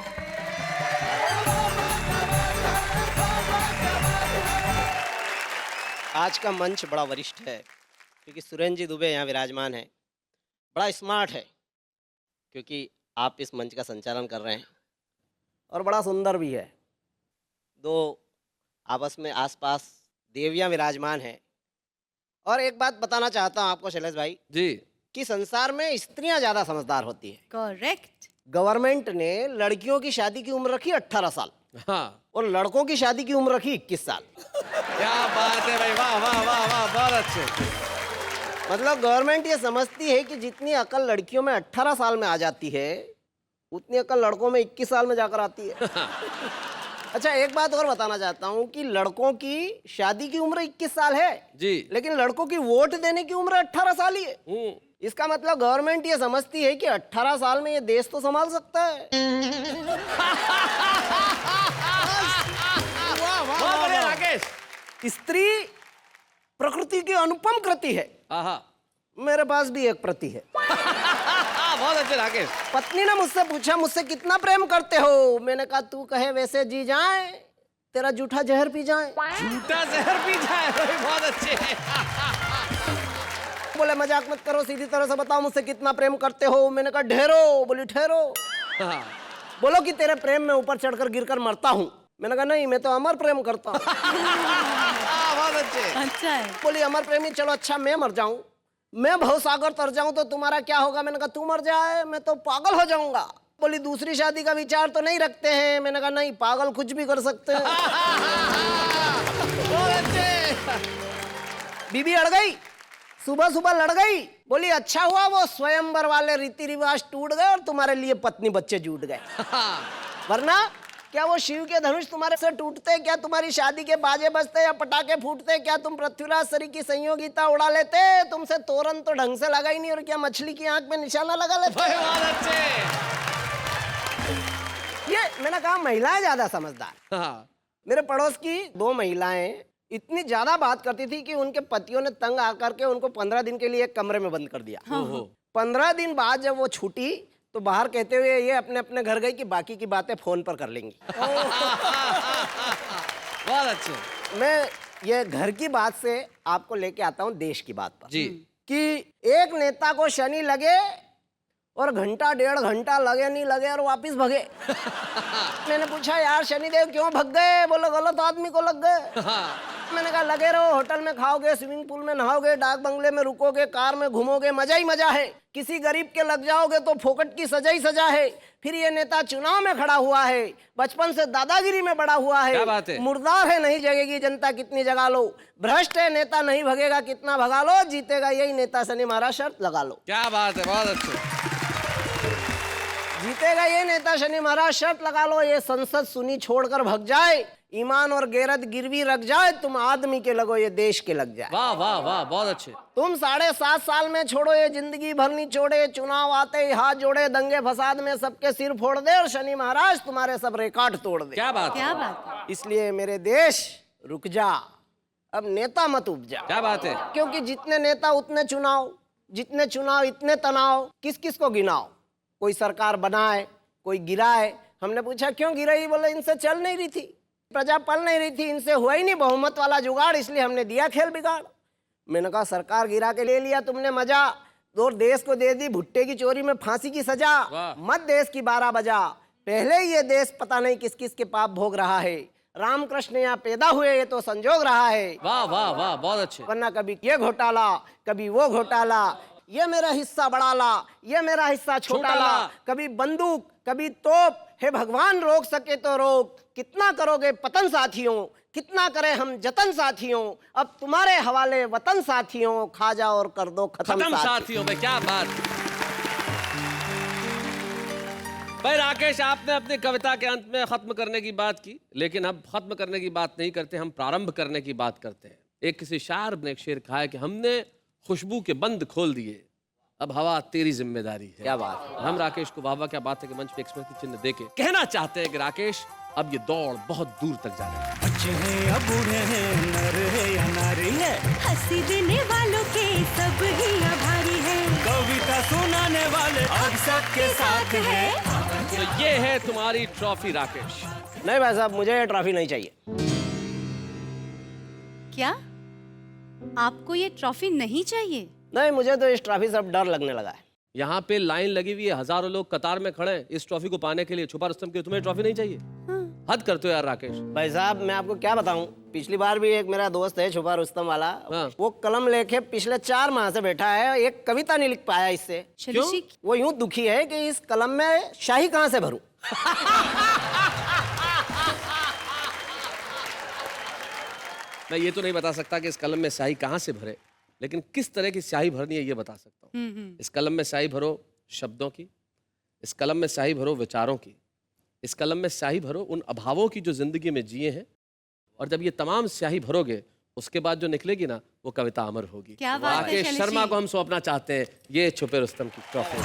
आज का मंच बड़ा वरिष्ठ है क्योंकि सुरेंद्र जी दुबे यहाँ विराजमान है। बड़ा स्मार्ट है क्योंकि आप इस मंच का संचालन कर रहे हैं, और बड़ा सुंदर भी है। दो आपस में आसपास देवियाँ विराजमान हैं। और एक बात बताना चाहता हूँ आपको शैलेश भाई जी, कि संसार में स्त्रियां ज़्यादा समझदार होती है। करेक्ट। गवर्नमेंट ने लड़कियों की शादी की उम्र रखी 18 साल हाँ और लड़कों की शादी की उम्र रखी 21 साल। क्या बात है भाई, वाह वाह वाह वाह, बहुत अच्छे। मतलब गवर्नमेंट ये समझती है कि जितनी अकल लड़कियों में 18 साल में आ जाती है उतनी अकल लड़कों में 21 साल में जाकर आती है। अच्छा, एक बात और बताना चाहता हूँ कि लड़कों की शादी की उम्र 21 साल है जी। लेकिन लड़कों की वोट देने की उम्र 18 साल ही है। इसका मतलब गवर्नमेंट ये समझती है कि 18 साल में ये देश तो संभाल सकता है। बहुत बढ़िया राकेश। स्त्री प्रकृति की अनुपम कृति है। आहा, मेरे पास भी एक प्रति है। बहुत अच्छे राकेश। पत्नी ने मुझसे पूछा, मुझसे कितना प्रेम करते हो? मैंने कहा तू कहे वैसे जी जाए, तेरा जूठा जहर पी जाए। झूठा जहर पी जाए, बहुत अच्छे। बोले मजाक मत करो, सीधी तरह से बताओ मुझसे कितना प्रेम करते हो? मैंने कहा ढेरो। बोली ठहरो। हाँ। बोलो कि तेरे प्रेम में ऊपर चढ़कर गिरकर मरता हूँ। मैंने कहा नहीं, मैं तो अमर प्रेम करता हूँ। बहुत अच्छे। अच्छा है। बोली अमर प्रेमी, चलो अच्छा मैं मर जाऊं, मैं भवसागर तर जाऊं तो तुम्हारा क्या होगा? मैंने कहा तू मर जाए, मैं तो पागल हो जाऊंगा। बोली दूसरी शादी का विचार तो नहीं रखते हैं? मैंने कहा नहीं, पागल कुछ भी कर सकते हैं। बहुत अच्छे। बीबी अड़ गई, सुबह सुबह लड़ गई। बोली अच्छा हुआ वो स्वयंवर वाले रीति रिवाज टूट गए और तुम्हारे लिए पत्नी बच्चे जुट गए, वरना क्या वो शिव के धनुष तुम्हारे से टूटते? क्या तुम्हारी शादी के बाजे बजते या पटाखे फूटते? क्या तुम पृथ्वीराज सरी की संयोगिता उड़ा लेते? तुमसे तोरण तो ढंग से लगा ही नहीं, और क्या मछली की आंख में निशाना लगा लेते? बहुत अच्छे। ये मैंने कहा महिलाएं ज्यादा समझदार। हाँ। मेरे पड़ोस की 2 महिलाएं इतनी ज्यादा बात करती थी कि उनके पतियों ने तंग आकर के उनको 15 दिन के लिए एक कमरे में बंद कर दिया। 15 दिन बाद जब वो छूटी तो बाहर कहते हुए ये अपने अपने घर गई कि बाकी की बातें फोन पर कर लेंगी। बहुत अच्छे। मैं ये घर की बात से आपको लेके आता हूँ देश की बात पर जी। कि एक नेता को शनि लगे और घंटा 1.5 घंटा लगे नहीं लगे और वापिस भगे। मैंने पूछा यार शनिदेव क्यों भग गए? बोलो गलत आदमी को लग गए। मैंने कहा लगे रहो, होटल में खाओगे, स्विमिंग पूल में नहाओगे, डाक बंगले में रुकोगे, कार में घूमोगे, मजा ही मजा है। किसी गरीब के लग जाओगे तो फोकट की सजा ही सजा है। फिर ये नेता चुनाव में खड़ा हुआ है, बचपन से दादागिरी में बड़ा हुआ क्या बात है? है, मुर्दार है, नहीं जगेगी जनता कितनी जगा लो, भ्रष्ट है नेता नहीं भगेगा कितना भगा लो, जीतेगा यही नेता शनि महाराज शर्त लगा लो। क्या बात है, बहुत अच्छे। जीतेगा ये नेता शनि महाराज शर्त लगा लो। ये संसद सुनी छोड़कर भग जाए, ईमान और गैरत गिरवी रख जाए, तुम आदमी के लगो ये देश के लग जाए। वाह वाह वाह, बहुत अच्छे। तुम 7.5 साल में छोड़ो ये जिंदगी भर नहीं छोड़े, चुनाव आते ही हाथ जोड़े, दंगे फसाद में सबके सिर फोड़ दे और शनि महाराज तुम्हारे सब रिकॉर्ड तोड़ दे। क्या बात है, क्या बात है। इसलिए मेरे देश रुक जा, अब नेता मत उपजा। क्या बात है। क्योंकि जितने नेता उतने चुनाव, जितने चुनाव इतने तनाव, किस किस को गिनाओ? कोई सरकार बनाए, कोई गिराए। हमने पूछा क्यों गिराई? बोले इनसे चल नहीं रही थी, प्रजा पल नहीं रही थी, इनसे हुआ ही नहीं बहुमत वाला जुगाड़, इसलिए हमने दिया खेल बिगाड़। मैंने कहा सरकार गिरा के ले लिया तुमने मजा, और देश को दे दी भुट्टे की चोरी में फांसी की सजा। मत देश की 12 बजा, पहले ही ये देश पता नहीं किस किस के पाप भोग रहा है। रामकृष्ण यहाँ पैदा हुए ये तो संजोग रहा है। वाह वाह वाह, बहुत अच्छे। वरना कभी ये घोटाला, कभी वो घोटाला, ये मेरा हिस्सा बड़ा ला, ये मेरा हिस्सा छोटा ला, कभी बंदूक कभी तोप। हे भगवान रोक सके तो रोक, कितना करोगे पतन साथियों, कितना करें हम जतन साथियों, अब तुम्हारे हवाले वतन साथियों, खा जाओ और कर दो खत्म खत्म साथियों। साथियों में। क्या बात। भाई राकेश, आपने अपनी कविता के अंत में खत्म करने की बात की, लेकिन अब खत्म करने की बात नहीं करते, हम प्रारंभ करने की बात करते हैं। एक किसी शायर ने एक शेर कहा है कि हमने खुशबू के बंद खोल दिए, अब हवा तेरी जिम्मेदारी है। क्या बात है। हम राकेश को वाह वाह क्या बात है कि मंच पे एक स्मृति चिन्ह देके कहना चाहते हैं कि राकेश, अब ये दौड़ बहुत दूर तक जा रही है। बच्चे हैं या बूढ़े हैं, नर है या नारी है, हंसी देने वालों के सब ही आभारी है, कविता सुनाने वाले अब सबके साथ है। तो ये है तुम्हारी ट्रॉफी राकेश। नहीं भाई साहब, मुझे ये ट्रॉफी नहीं चाहिए। क्या आपको ये ट्रॉफी नहीं चाहिए? नहीं, मुझे तो इस ट्रॉफी से अब डर लगने लगा है। यहाँ पे लाइन लगी हुई है, हजारों लोग कतार में खड़े हैं इस ट्रॉफी को पाने के लिए। छुपा रुस्तम की तुम्हें ट्रॉफी नहीं चाहिए? हद करते हो यार राकेश। भाई साहब, मैं आपको क्या बताऊं, पिछली बार भी एक मेरा दोस्त है छुपा रुस्तम वाला, हाँ। वो कलम लेके पिछले 4 माह से बैठा है, एक कविता नहीं लिख पाया इससे। चलो जी, वो यूं दुखी है कि इस कलम में शाही कहाँ से भरूं। मैं ये तो नहीं बता सकता कि इस कलम में स्याही कहाँ से भरे, लेकिन किस तरह की स्याही भरनी है ये बता सकता हूँ। इस कलम में स्याही भरो शब्दों की, इस कलम में स्याही भरो विचारों की, इस कलम में स्याही भरो उन अभावों की जो जिंदगी में जिए हैं, और जब ये तमाम स्याही भरोगे उसके बाद जो निकलेगी ना वो कविता अमर होगी। क्या बात है राकेश शैलेश शर्मा जी। को हम सौंपना चाहते हैं ये छुपे रुस्तम की ट्रॉफी।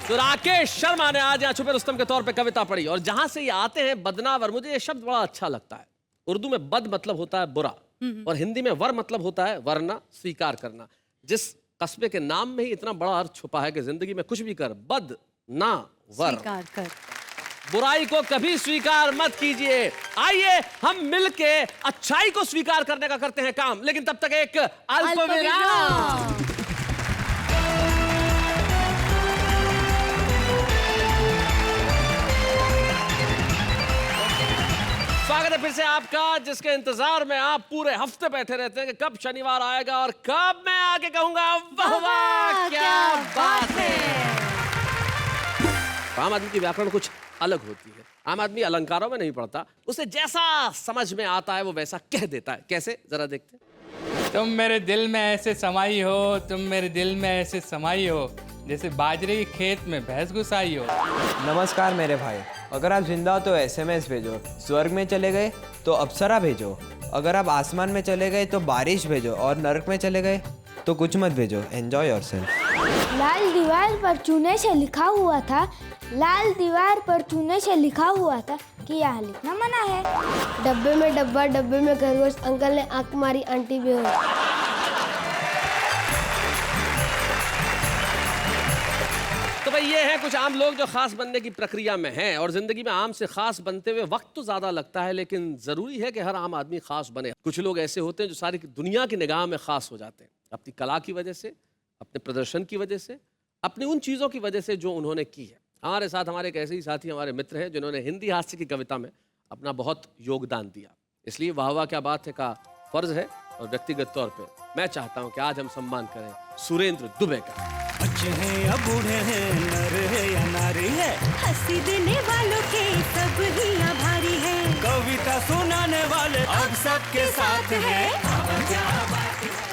तो राकेश शर्मा ने आज यहाँ छुपे रुस्तम के तौर पे कविता पढ़ी, और जहां से ये आते हैं बदनावर, मुझे ये शब्द बड़ा अच्छा लगता है। उर्दू में बद मतलब होता है बुरा, और हिंदी में वर मतलब होता है वरना, स्वीकार करना। जिस कस्बे के नाम में ही इतना बड़ा अर्थ छुपा है कि जिंदगी में कुछ भी कर, बद ना वर, स्वीकार कर। बुराई को कभी स्वीकार मत कीजिए। आइए हम मिलके अच्छाई को स्वीकार करने का करते हैं काम, लेकिन तब तक एक अल्पविराम। स्वागत है फिर से आपका, जिसके इंतजार में आप पूरे हफ्ते बैठे रहते हैं कि कब शनिवार आएगा और कब मैं आके कहूंगा वाह वाह क्या बात है। आम आदमी की व्याकरण कुछ अलग होती है। आम आदमी अलंकारों में नहीं पढ़ता, उसे जैसा समझ में आता है वो वैसा कह देता है। कैसे, जरा देखते हैं। तुम मेरे दिल में ऐसे समाई हो, तुम मेरे दिल में ऐसे समाई हो, जैसे बाजरे के खेत में भैंस घुसाई हो। नमस्कार मेरे भाई, अगर आप जिंदा हो तो एसएमएस भेजो, स्वर्ग में चले गए तो अप्सरा भेजो, अगर आप आसमान में चले गए तो बारिश भेजो, और नरक में चले गए तो कुछ मत भेजो। Enjoy yourself. लाल दीवार पर चूने से लिखा हुआ था, लाल दीवार पर चूने से लिखा हुआ था कि यहाँ लिखना मना है। डब्बे में डब्बा, डब्बे में खरगोश, अंकल ने आंख मारी, आंटी बेहोश। तो भाई ये है कुछ आम लोग जो खास बनने की प्रक्रिया में हैं, और जिंदगी में आम से खास बनते हुए वक्त तो ज्यादा लगता है, लेकिन जरूरी है कि हर आम आदमी खास बने। कुछ लोग ऐसे होते हैं जो सारी दुनिया की निगाह में खास हो जाते हैं, अपनी कला की वजह से, अपने प्रदर्शन की वजह से, अपनी उन चीज़ों की वजह से जो उन्होंने की है। हमारे साथ हमारे एक ऐसे ही साथी, हमारे मित्र हैं जिन्होंने हिंदी हास्य की कविता में अपना बहुत योगदान दिया। इसलिए वाह वाह क्या बात है का फर्ज है, और व्यक्तिगत तौर पे मैं चाहता हूं कि आज हम सम्मान करें सुरेंद्र दुबे का। बच्चे हैं या बूढ़े हैं, नर है या नारी है, हंसी देने वालों के सब ही आभारी है, कविता सुनाने वाले अब सबके साथ है।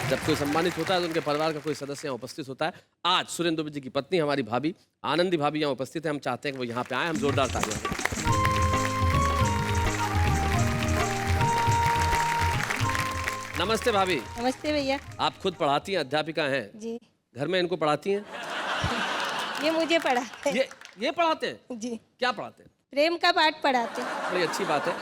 जब कोई सम्मानित होता है तो उनके परिवार का कोई सदस्य यहाँ उपस्थित होता है। आज सुरेंद्र दुबे जी की पत्नी हमारी भाभी आनंदी भाभी यहाँ उपस्थित है। हम चाहते हैं कि वो यहाँ पे आए, हम जोरदार तालियां दें। नमस्ते भाभी। नमस्ते भैया आप खुद पढ़ाती हैं, अध्यापिका हैं, जी। घर में इनको पढ़ाती हैं? ये मुझे पढ़ाते हैं। ये पढ़ाते हैं? जी। क्या पढ़ाते हैं? प्रेम का पाठ पढ़ाते हैं। बड़ी अच्छी बात है।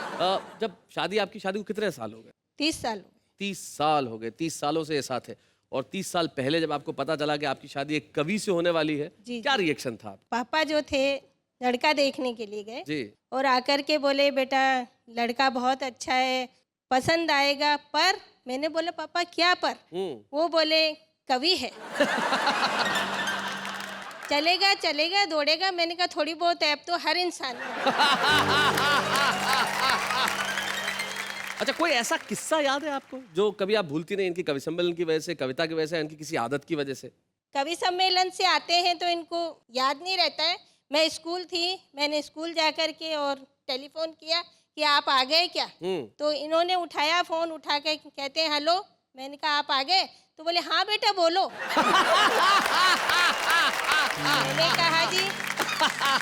जब आपकी शादी को कितने साल हो गए? 30 साल हो गए। 30 साल हो गए। 30 सालों से ये साथ है, और 30 साल पहले जब आपको पता चला कि आपकी शादी एक कवि से होने वाली है, जी, क्या रिएक्शन था? पापा जो थे लड़का देखने के लिए गए, जी। और आकर के बोले बेटा लड़का बहुत अच्छा है, पसंद आएगा, पर मैंने बोला पापा क्या पर? वो बोले कवि है। चलेगा चलेगा दौड़ेगा। मैंने कहा थोड़ी बहुत ऐप तो हर इंसान में। अच्छा, कोई ऐसा किस्सा याद है आपको जो कभी आप भूलती नहीं? इनकी कवि सम्मेलन की वजह से, कविता की वजह से, इनकी किसी आदत की वजह से? कवि सम्मेलन से आते हैं तो इनको याद नहीं रहता है। मैं स्कूल थी, मैंने स्कूल जा कर के और टेलीफोन किया कि आप आ गए क्या? तो इन्होंने उठाया, फोन उठा के कहते हैं हेलो, मैंने कहा आप आ गए? तो बोले हाँ बेटा बोलो। मैंने कहा जी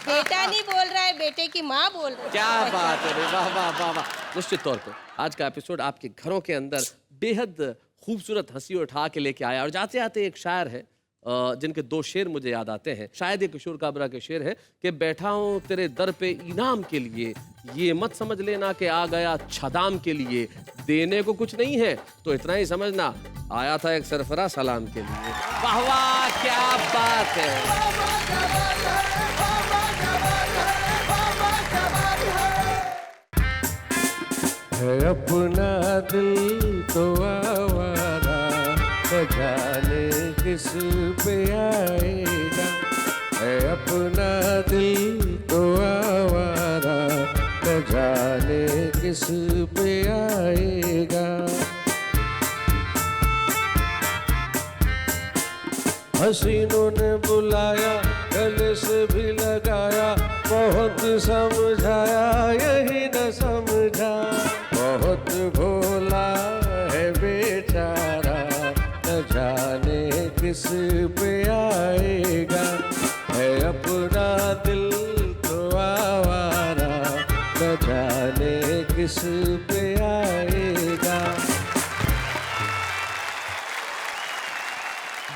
बेटा नहीं बोल रहा है, बेटे की माँ बोल रही है। क्या बात है, वाह वाह वाह वाह। निश्चित तौर पर आज का एपिसोड आपके घरों के अंदर बेहद खूबसूरत हंसी उठा के लेके आया। और जाते आते एक शायर है जिनके दो शेर मुझे याद आते हैं। शायद ये किशोर काबरा के शेर है कि बैठा हूँ तेरे दर पे इनाम के लिए, ये मत समझ लेना कि आ गया छदाम के लिए, देने को कुछ नहीं है तो इतना ही समझना आया था एक सरफरा सलाम के लिए। वाह वाह, क्या बात है। है अपना दिल तो आवारा, न जाने किस पे आएगा। है अपना दिल तो आवारा, न जाने किस पे आएगा। हसीनों ने बुलाया, गले से भी लगाया, बहुत समझाया यही न समझा। बहुत भोला है बेचारा, न जाने किस पे आएगा। है अपना दिल तो आवारा, न जाने किस पे आएगा।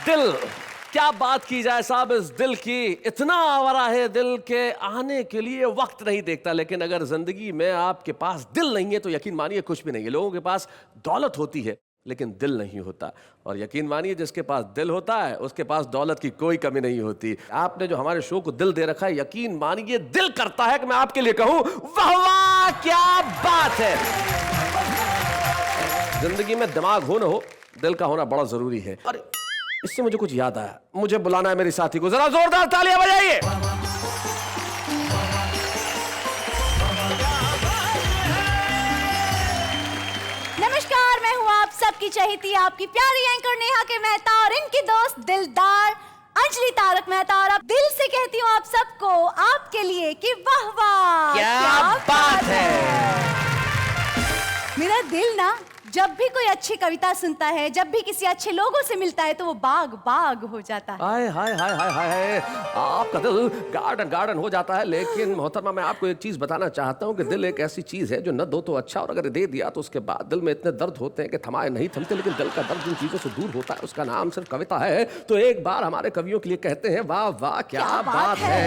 दिल, क्या बात की जाए साहब इस दिल की। इतना आवारा है दिल के आने के लिए वक्त नहीं देखता। लेकिन अगर जिंदगी में आपके पास दिल नहीं है तो यकीन मानिए कुछ भी नहीं है। लोगों के पास दौलत होती है लेकिन दिल नहीं होता। और यकीन मानिए जिसके पास दिल होता है उसके पास दौलत की कोई कमी नहीं होती। आपने जो हमारे शो को दिल दे रखा है, यकीन मानिए दिल करता है कि मैं आपके लिए कहूं वाह वाह, क्या बात है। जिंदगी में दिमाग हो ना हो, दिल का होना बड़ा जरूरी है। अरे इससे मुझे कुछ याद आया, मुझे बुलाना है मेरी साथी को, जरा जोरदार तालियां बजाइए। नमस्कार, मैं हूँ आप सबकी चहेती, आपकी प्यारी एंकर नेहा के मेहता और इनकी दोस्त दिलदार अंजलि तारक मेहता। और अब दिल से कहती हूँ आप सबको, आपके लिए कि वाह वाह, क्या बात है। मेरा दिल ना जब भी कोई अच्छी कविता सुनता है, जब भी किसी अच्छे लोगों से मिलता है तो वो बाग बाग हो जाता है। हाय हाय हाय हाय हाय, आपका दिल गार्डन गार्डन हो जाता है। लेकिन मोहतरमा मैं आपको एक चीज बताना चाहता हूँ कि दिल एक ऐसी चीज है जो न दो तो अच्छा, और अगर दे दिया तो उसके बाद दिल में इतने दर्द होते हैं कि थमाए नहीं थमते। लेकिन दिल का दर्द जिन चीजों से दूर होता है उसका नाम सिर्फ कविता है। तो एक बार हमारे कवियों के लिए कहते हैं वाह वाह, क्या बात है।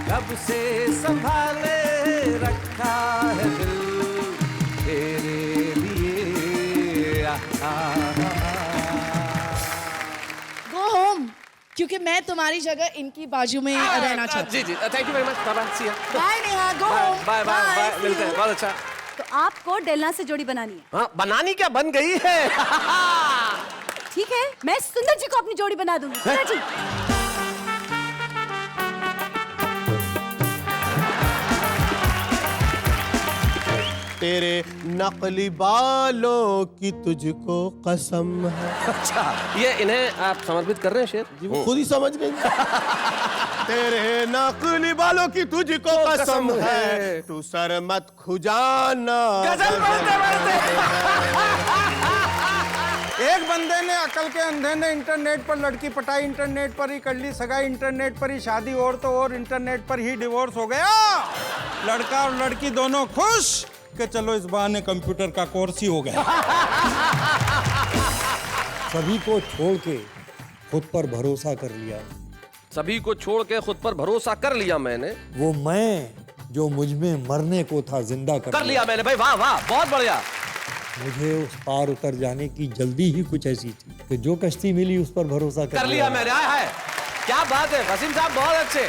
कब से संभाले रखा है दिल तेरे लिए। गो होम, क्योंकि मैं तुम्हारी जगह इनकी बाजू में रहना चाहती हूँ। जी जी, thank you very much, bye bye, see you. Bye Neha, go home, bye bye bye, मिलते हैं, बहुत अच्छा। तो आपको डेलना से जोड़ी बनानी है। हाँ, बनानी क्या, बन गई है। ठीक है, मैं सुंदर जी को अपनी जोड़ी बना दूंगी। सुंदर जी तेरे नकली बालों की तुझको कसम है। अच्छा, ये इन्हें आप समर्पित कर रहे हैं शेर? जी वो खुद ही समझ गए। तेरे नकली बालों की तुझको कसम है, तू सर मत खुजाना। गजल बोलते बोलते। एक बंदे ने अकल के अंधे ने इंटरनेट पर लड़की पटाई, इंटरनेट पर ही कर ली सगाई, इंटरनेट पर ही शादी, और तो और इंटरनेट पर ही डिवोर्स हो गया। लड़का और लड़की दोनों खुश कि चलो इस बहाने कंप्यूटर का कोर्स ही हो गया। सभी को छोड़ के खुद पर भरोसा कर लिया। सभी को छोड़ के खुद पर भरोसा कर लिया मैंने। वो मैं जो मुझ में मरने को था जिंदा कर लिया मैंने। भाई वाह वाह, बहुत बढ़िया। मुझे उस पार उतर जाने की जल्दी ही कुछ ऐसी थी कि जो कश्ती मिली उस पर भरोसा कर लिया मैंने। हाय, क्या बात है वसीम साहब, बहुत अच्छे।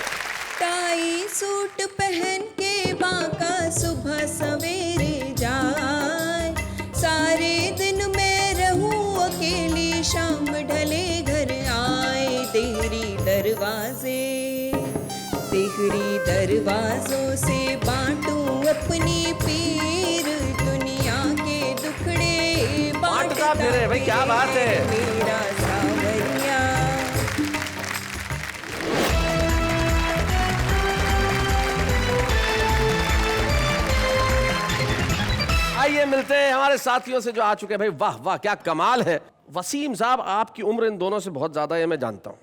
टाई सूट पहन के बांका सुबह सवेरे जाए, सारे दिन मैं रहूं अकेली, शाम ढले घर आए। तेरी दरवाजों से बांटूं अपनी पीर, दुनिया के दुखड़े बांटता फिरे। भाई क्या बात है। मेरा सावरिया। मिलते हैं हमारे साथियों से जो आ चुके हैं। भाई वाह वाह, क्या कमाल है। वसीम साहब, आपकी उम्र इन दोनों से बहुत ज्यादा है, मैं जानता हूं।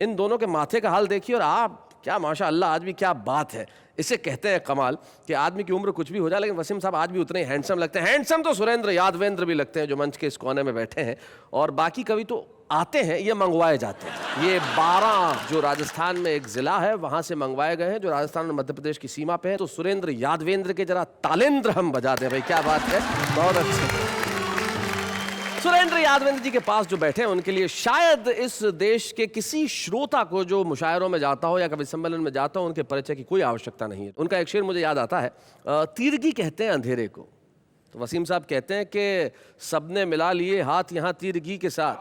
इन दोनों के माथे का हाल देखिए, और आप क्या माशाअल्लाह, आज भी क्या बात है। इसे कहते हैं कमाल कि आदमी की उम्र कुछ भी हो जाए, लेकिन वसीम साहब आज भी उतने ही हैंडसम लगते हैं। हैंडसम तो सुरेंद्र यादवेंद्र भी लगते हैं, जो मंच के इस कोने में बैठे हैं। और बाकी कवि तो आते हैं, ये मंगवाए जाते हैं। ये 12 जो राजस्थान में एक जिला है, वहां से मंगवाए गए हैं, जो राजस्थान और मध्य प्रदेश की सीमा पे है। तो सुरेंद्र यादवेंद्र के जरा तालेंद्र हम बजा दें भाई, क्या बात है, बहुत अच्छे। सुरेंद्र यादवेंद्र जी के पास जो बैठे हैं, उनके लिए शायद इस देश के किसी श्रोता को जो मुशायरों में जाता हो या कवि सम्मेलन में जाता हो, उनके परिचय की कोई आवश्यकता नहीं है। उनका एक शेर मुझे याद आता है, तीरगी कहते हैं अंधेरे को। तो वसीम साहब कहते हैं कि सबने मिला लिए हाथ यहाँ तीरगी के साथ,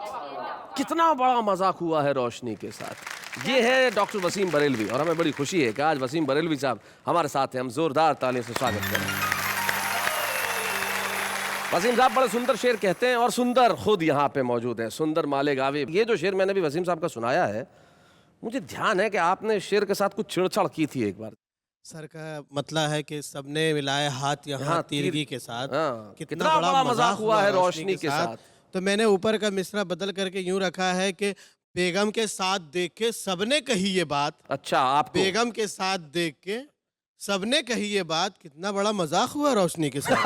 कितना बड़ा मजाक हुआ है रोशनी के साथ। ये है डॉक्टर वसीम बरेलवी, और हमें बड़ी खुशी है कि आज वसीम बरेलवी साहब हमारे साथ हैं। हम जोरदार तालियों से स्वागत करें। वसीम साहब बड़े सुंदर शेर कहते हैं, और सुंदर खुद यहाँ पे मौजूद हैं, सुंदर मालेगावी। ये जो शेर मैंने भी वसीम साहब का सुनाया है, मुझे ध्यान है कि आपने शेर के साथ कुछ छेड़छाड़ की थी एक बार। सर का मतलब है कि सबने मिलाए हाथ यहाँ तीरगी के साथ, कितना बड़ा मजाक हुआ है रोशनी के साथ। तो मैंने ऊपर का मिसरा बदल करके यूं रखा है कि बेगम के साथ देख के सबने कही ये बात। अच्छा, आप बेगम के साथ देख के सबने कही ये बात, कितना बड़ा मजाक हुआ रोशनी के साथ।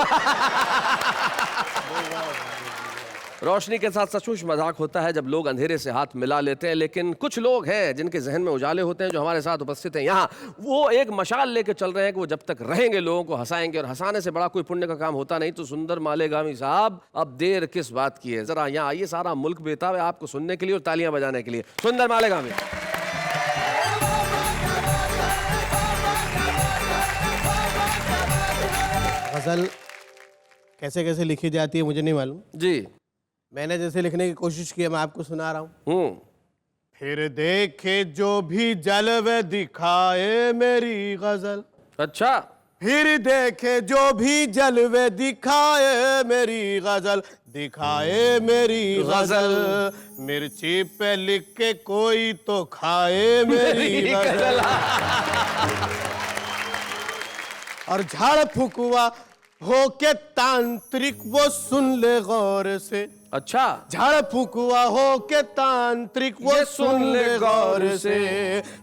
रोशनी के साथ सचमुच मजाक होता है जब लोग अंधेरे से हाथ मिला लेते हैं। लेकिन कुछ लोग हैं जिनके जहन में उजाले होते हैं, जो हमारे साथ उपस्थित हैं यहाँ, वो एक मशाल लेके चल रहे हैं कि वो जब तक रहेंगे लोगों को हंसाएंगे, और हंसाने से बड़ा कोई पुण्य का काम होता नहीं। तो सुंदर मालेगामी साहब, अब देर किस बात की है, जरा यहाँ आइए। सारा मुल्क बेताब है आपको सुनने के लिए और तालियां बजाने के लिए। सुंदर मालेगामी। गजल कैसे कैसे लिखी जाती है मुझे नहीं मालूम जी, मैंने जैसे लिखने की कोशिश की है, मैं आपको सुना रहा हूँ। फिर देखे जो भी जलवे दिखाए मेरी गजल। अच्छा। फिर देखे जो भी जलवे दिखाए मेरी गजल, दिखाए मेरी गजल। मिर्ची पे लिख के कोई तो खाए मेरी गजल। और झाड़ फुकवा हो के तांत्रिक वो सुन ले गौर से। अच्छा। झाड़ फुकवा हो के तांत्रिक वो सुन ले गौर से,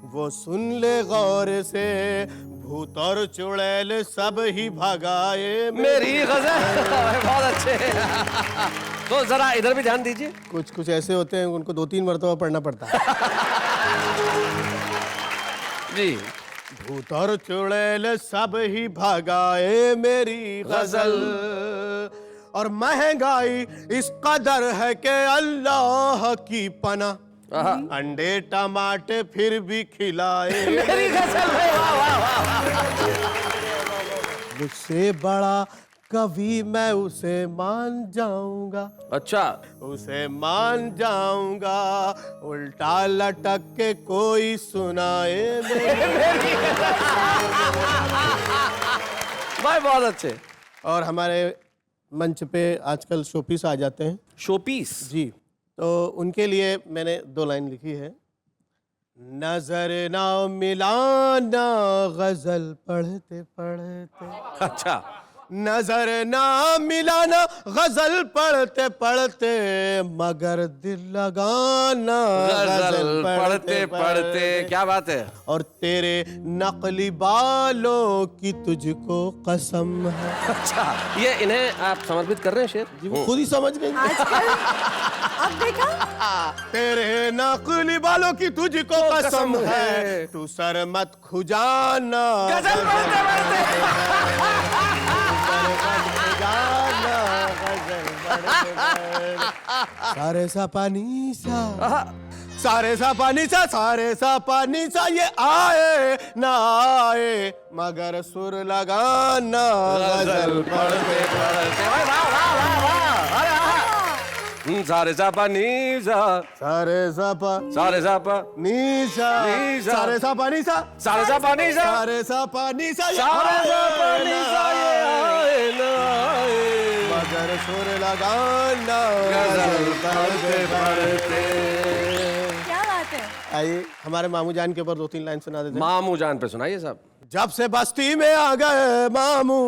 वो सुन ले गौर से। भूत और चुड़ैल सब ही भगाए मेरी गजल। बहुत अच्छे। तो जरा इधर भी ध्यान दीजिए। कुछ कुछ ऐसे होते हैं उनको 2-3 मरतबा पढ़ना पड़ता है। जी। भूत और चुड़ैल सब ही भगाए मेरी गजल। और महंगाई इस कदर है कि अल्लाह की पना, अंडे टमाटे फिर भी खिलाए मेरी गजल। मुझसे बड़ा कभी मैं उसे मान जाऊंगा। अच्छा। उसे मान जाऊंगा, उल्टा लटक के कोई सुनाए मेरी। भाई बहुत अच्छे। और हमारे मंच पे आजकल शोपीस आ जाते हैं। शोपीस? जी। तो उनके लिए मैंने 2 लाइन लिखी है। नजर ना मिलाना गजल पढ़ते पढ़ते। अच्छा। नजर ना मिलाना गजल पढ़ते पढ़ते, मगर दिल लगाना गजल पढ़ते पढ़ते। क्या बात है। और तेरे नकली बालों की तुझको कसम है। अच्छा, ये इन्हें आप समर्पित कर रहे हैं शेर? जी, वो खुद ही समझ गए। अब देखा, तेरे नकली बालों की तुझको कसम है, तू सर मत खुजाना गजल पढ़ते पढ़ते। सारे सा पानी सा, सारे सा पानी सा, सारे सा पानी सा, ये आए ना आए मगर सुर लगाना गजल पढ़ते पढ़ते। सारे सा पा नी सा, सारे सा पा, सारे सा पा नी सा, सारे सा पा नी सा, सारे सा पा नी सा, सारे सा पा नी सा, सारे सा पा नी सा, ये आए ना आए मगर सुर लगाना गजल पढ़ते पढ़ते। क्या बात है। आइए हमारे मामू जान के ऊपर 2-3 लाइन सुना देते हैं। मामू जान पे सुनाइए साहब। जब से बस्ती में आ गए मामू,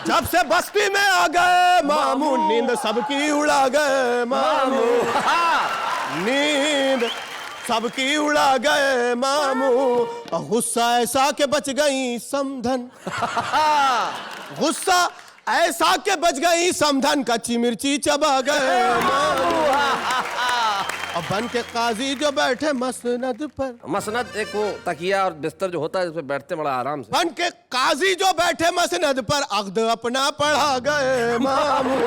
जब से बस्ती में आ गए मामू नींद सबकी उड़ा गए मामू नींद सबकी उड़ा गए मामू और गुस्सा ऐसा के बच गई समधन गुस्सा ऐसा के बच गई समधन कच्ची मिर्ची चबा गए मामू और बन के काजी जो बैठे मसनद पर मसनद एक वो तकिया और बिस्तर जो होता है इस पे बैठते बड़ा आराम से बन के काजी जो बैठे मसनद पर अक़्द अपना पढ़ा गए मामू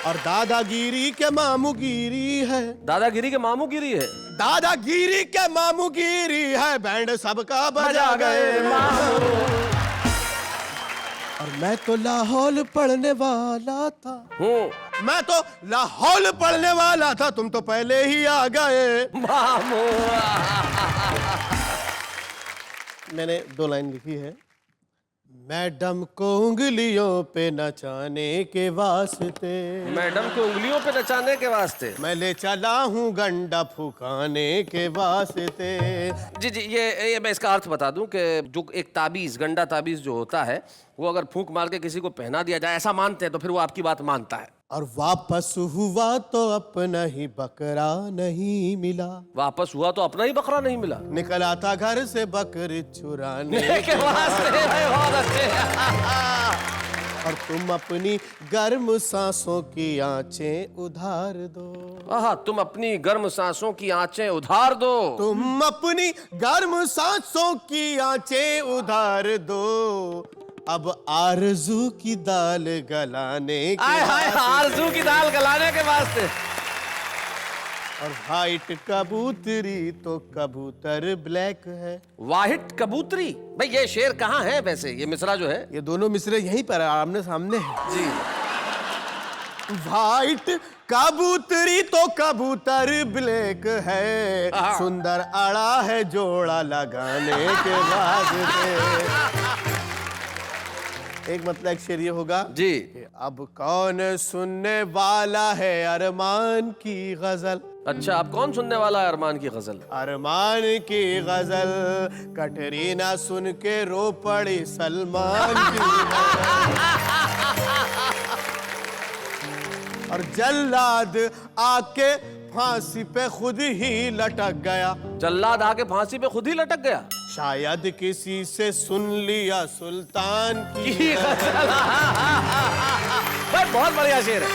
और दादागिरी के मामूगिरी है दादागिरी के मामूगिरी है दादागिरी के मामूगिरी है बैंड सबका बजा गए मामू और मैं तो लाहौल पढ़ने वाला था मैं तो लाहौल पढ़ने वाला था तुम तो पहले ही आ गए मामू मैंने 2 लाइन लिखी है मैडम को उंगलियों पे नचाने के वास्ते मैडम को उंगलियों पे नचाने के वास्ते मैं ले चला हूँ गंडा फुकाने के वास्ते जी जी ये मैं इसका अर्थ बता दूं कि जो एक ताबीज़ गंडा ताबीज़ जो होता है वो अगर फूंक मार के किसी को पहना दिया जाए ऐसा मानते हैं तो फिर वो आपकी बात मानता है और वापस हुआ तो अपना ही बकरा नहीं मिला वापस हुआ तो अपना ही बकरा नहीं मिला निकल आता घर से बकरी चुराने के वास्ते बहुत अच्छे और तुम अपनी गर्म सांसों की आंचें उधार दो तुम अपनी गर्म सांसों की आंचें उधार दो तुम अपनी गर्म सांसों की आंचें उधार दो अब आरज़ू की दाल गलाने के आरज़ू की दाल गलाने के वास्ते और वाइट कबूतरी तो कबूतर ब्लैक है वाइट कबूतरी भाई ये शेर कहाँ है वैसे ये मिसरा जो है ये दोनों मिसरे यहीं पर आमने सामने है जी वाइट कबूतरी तो कबूतर ब्लैक है सुंदर अड़ा है जोड़ा लगाने के बाद एक मतलब एक शेर ये होगा जी अब कौन सुनने वाला है अरमान की गजल अच्छा अब कौन सुनने वाला है अरमान की गजल अरमान की गजल कटरीना सुन के रो पड़ी सलमान की और जल्लाद आके फांसी पे खुद ही लटक गया जल्लाद आके फांसी पे खुद ही लटक गया शायद किसी से सुन लिया सुल्तान की गजल भाई बहुत बढ़िया शेर है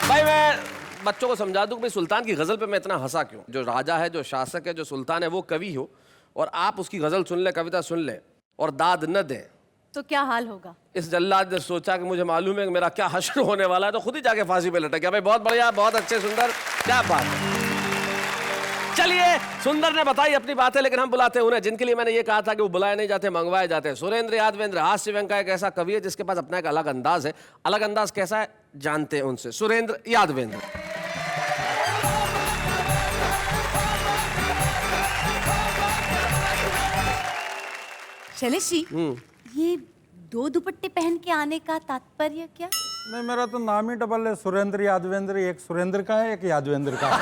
भाई मैं बच्चों को समझा दूं कि सुल्तान की गजल पे मैं इतना हंसा क्यों जो राजा है जो शासक है जो सुल्तान है वो कवि हो और आप उसकी गजल सुन ले कविता सुन ले और दाद न दे तो क्या हाल होगा इस जल्लाद ने सोचा कि मुझे मालूम है कि मेरा क्या हश्र होने वाला है तो खुद ही जाके फांसी पे लटक गया भाई बहुत बढ़िया बहुत अच्छे सुंदर क्या बात है चलिए सुंदर ने बताई अपनी बातें लेकिन हम बुलाते हैं उन्हें जिनके लिए मैंने ये कहा था कि वो बुलाए नहीं जाते मंगवाए जाते हैं सुरेंद्र यादवेंद्र हास्य व्यंग का एक ऐसा कवि है जिसके पास अपना एक अलग अंदाज है अलग अंदाज कैसा है जानते हैं उनसे सुरेंद्र यादवेंद्र शैलेश जी ये 2 दुपट्टे पहन के आने का तात्पर्य क्या नहीं मेरा तो नाम ही डबल है सुरेंद्र यादवेंद्र एक सुरेंद्र का है एक यादवेंद्र का है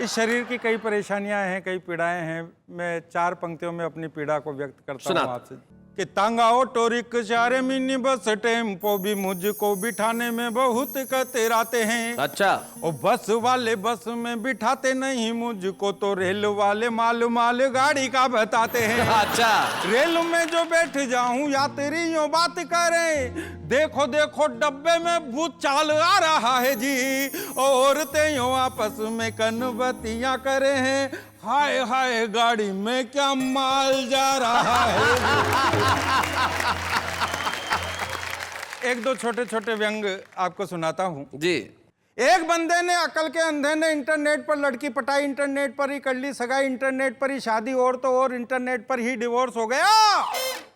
इस शरीर की कई परेशानियां हैं कई पीड़ाएं हैं मैं 4 पंक्तियों में अपनी पीड़ा को व्यक्त करता हूँ आपसे कि तंग ऑटो रिक्शा रे मिनी बस टेम्पो भी मुझको बिठाने में बहुत कतराते हैं अच्छा और बस वाले बस में बिठाते नहीं मुझको तो रेल वाले माल गाड़ी का बताते हैं अच्छा रेल में जो बैठ जाऊं यात्री यूं बात करें देखो देखो डब्बे में भूत चाल आ रहा है जी औरतें यूं आपस में कनबतियां करे हैं हाय हाय गाड़ी में क्या माल जा रहा है एक दो छोटे छोटे व्यंग आपको सुनाता हूं जी एक बंदे ने अकल के अंधे ने इंटरनेट पर लड़की पटाई इंटरनेट पर ही कर ली सगाई इंटरनेट पर ही शादी और तो और इंटरनेट पर ही डिवोर्स हो गया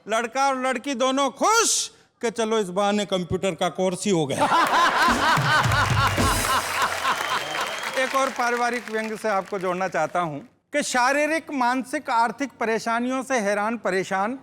लड़का और लड़की दोनों खुश कि चलो इस बहाने कंप्यूटर का कोर्स ही हो गया एक और पारिवारिक व्यंग से आपको जोड़ना चाहता हूं कि शारीरिक मानसिक आर्थिक परेशानियों से हैरान परेशान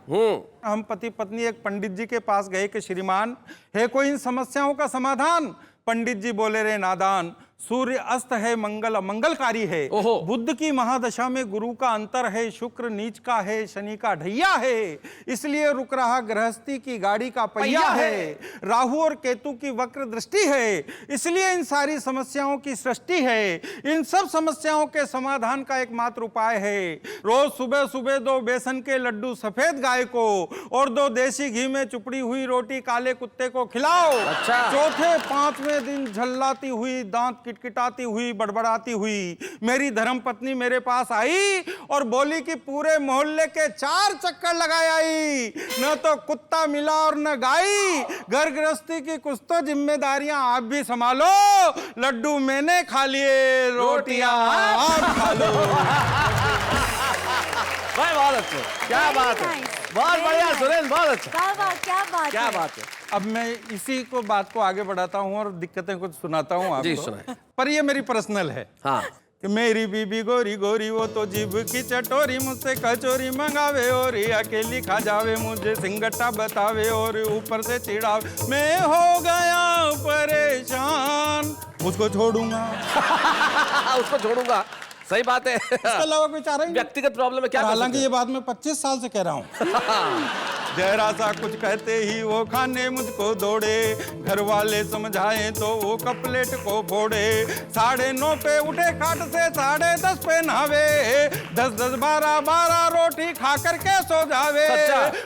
हम पति पत्नी एक पंडित जी के पास गए कि श्रीमान है कोई इन समस्याओं का समाधान पंडित जी बोले रे नादान सूर्य अस्त है, मंगल अमंगलकारी है। बुध की महादशा में गुरु का अंतर है, शुक्र नीच का है, शनि का ढैया है, इसलिए रुक रहा गृहस्थी की गाड़ी का पहिया है। राहु और केतु की वक्र दृष्टि है, इसलिए इन सारी समस्याओं की सृष्टि है। इन सब समस्याओं के समाधान का एकमात्र उपाय है, रोज सुबह सुबह 2 बेसन के लड्डू सफेद गाय को और 2 देसी घी में चुपड़ी हुई रोटी काले कुत्ते को खिलाओ। अच्छा। चौथे 5वें दिन झल्लाती हुई, दांत किटकिटाती हुई, बड़बड़ाती हुई मेरी धर्म पत्नी मेरे पास आई और बोली कि पूरे मोहल्ले के 4 चक्कर लगाए आई, न तो कुत्ता मिला और न गाई। घर गृहस्थी की कुछ तो जिम्मेदारियां आप भी संभालो, लड्डू मैंने खा लिए, रोटियां आप खा लो। भाई बहुत अच्छे, क्या बात है, बहुत बढ़िया सुरेश, बहुत अच्छा। क्या बात है। अब मैं इसी को बात को आगे बढ़ाता हूँ और दिक्कतें कुछ सुनाता हूँ आपको। जी सुनाए। पर ये मेरी पर्सनल है। हाँ। कि मेरी बीबी गोरी गोरी वो तो जीभ की चटोरी, मुझसे कचोरी मंगावे और अकेली खा जावे, मुझे सिंगट्टा बतावे और ऊपर से चिढ़ावे। मैं हो गया परेशान, उसको छोड़ूंगा। उसको छोड़ूंगा, सही बात है। इसके अलावा कोई चारा ही व्यक्तिगत प्रॉब्लम है क्या? हालांकि ये बात मैं 25 साल से कह रहा हूँ। जरा सा कुछ कहते ही वो खाने मुझको दौड़े, घर वाले समझाएं तो वो कपलेट को फोड़े। 9:30 पे उठे खाट से 10:30 पे नहावे, 10-10, 12-12 रोटी खा करके सो जावे।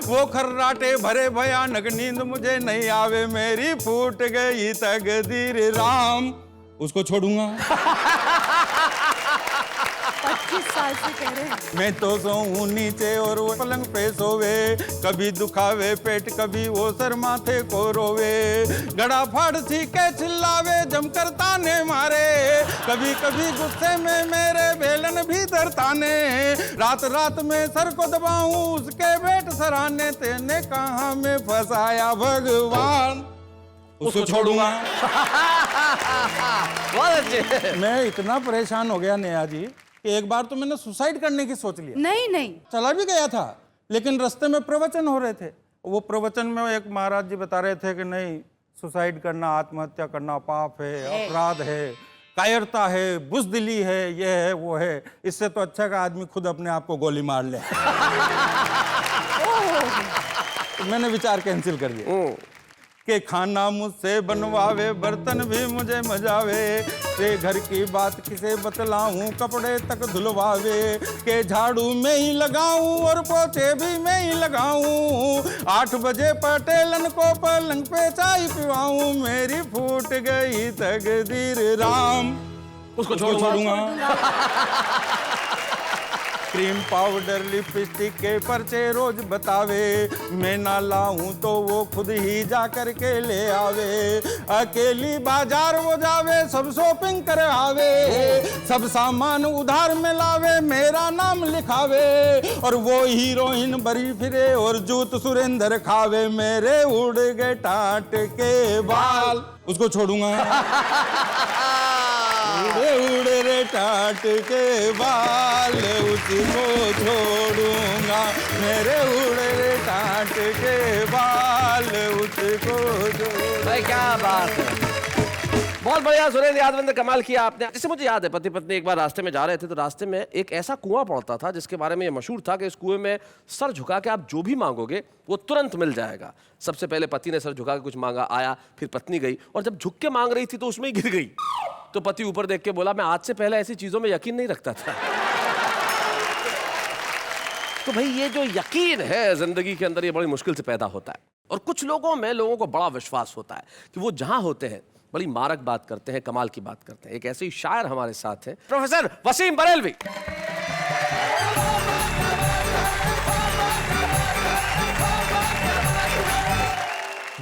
वो खर्राटे भरे भयानक नींद मुझे नहीं आवे, मेरी फूट गई तकदीर राम, उसको छोड़ूंगा। 25 साल से कह रहे हैं। मैं तो सोऊं नीचे और वो पलंग पे सोवे, कभी दुखावे पेट कभी वो सर माथे को रोवे। गड़ा फाड़ के चिल्लावे जमकर ताने मारे, कभी कभी गुस्से में मेरे बेलन भी दरताने। रात रात में सर को दबाऊं उसके बेट सराने, तेने कहाँ में फंसाया भगवान, उसको छोड़ूंगा। बहुत अच्छे। मैं इतना परेशान हो गया नेहा जी कि एक बार तो मैंने सुसाइड करने की सोच लिया। नहीं चला भी गया था, लेकिन रास्ते में प्रवचन हो रहे थे। वो प्रवचन में एक महाराज जी बता रहे थे कि नहीं, सुसाइड करना, आत्महत्या करना पाप है, अपराध है, कायरता है, बुज़दिली है, ये है वो है, इससे तो अच्छा का आदमी खुद अपने आप को गोली मार ले। तो मैंने विचार कैंसिल कर दिया कि खाना मुझसे बनवावे, बर्तन भी मुझे मजावे, ते घर की बात किसे बतलाऊं, कपड़े तक धुलवावे, के झाड़ू में ही लगाऊं और पोछे भी मैं ही लगाऊं। 8 बजे पटेलन को पलंग पे चाय पिवाऊं, मेरी फूट गई तकदीर राम, उसको छोड़ूंगा। क्रीम पाउडर लिपस्टिक के पर्चे रोज बतावे, मैं ना लाऊं तो वो खुद ही जा कर के ले आवे। अकेली बाजार वो जावे, सब शॉपिंग कर आवे, सब सामान उधार में लावे, मेरा नाम लिखावे। और वो हीरोइन बरी फिरे और जूत सुरेंद्र खावे, मेरे उड़ गए टाट के बाल, उसको छोड़ूंगा। उड़े उड़े रे टाट के बाल, उसको छोड़ूंगा, मेरे उड़े रे टाट के बाल, उसको छोड़ूंगा। भाई क्या बात है, बहुत बढ़िया सुरेंद्र यादव, कमाल किया आपने। जैसे मुझे याद है, पति पत्नी एक बार रास्ते में जा रहे थे, तो रास्ते में एक ऐसा कुआं पड़ता था जिसके बारे में ये मशहूर था कि इस कुएं में सर झुका के आप जो भी मांगोगे वो तुरंत मिल जाएगा। सबसे पहले पति ने सर झुका के कुछ मांगा, आया, फिर पत्नी गई, और जब झुक के मांग रही थी तो उसमें ही गिर गई। तो पति ऊपर देख के बोला, मैं आज से पहले ऐसी चीजों में यकीन नहीं रखता था। तो भाई ये जो यकीन है जिंदगी के अंदर, ये बड़ी मुश्किल से पैदा होता है। और कुछ लोगों में लोगों को बड़ा विश्वास होता है कि वो जहां होते हैं बड़ी मारक बात करते हैं, कमाल की बात करते हैं। एक ऐसे ही शायर हमारे साथ हैं, प्रोफेसर वसीम बरेलवी।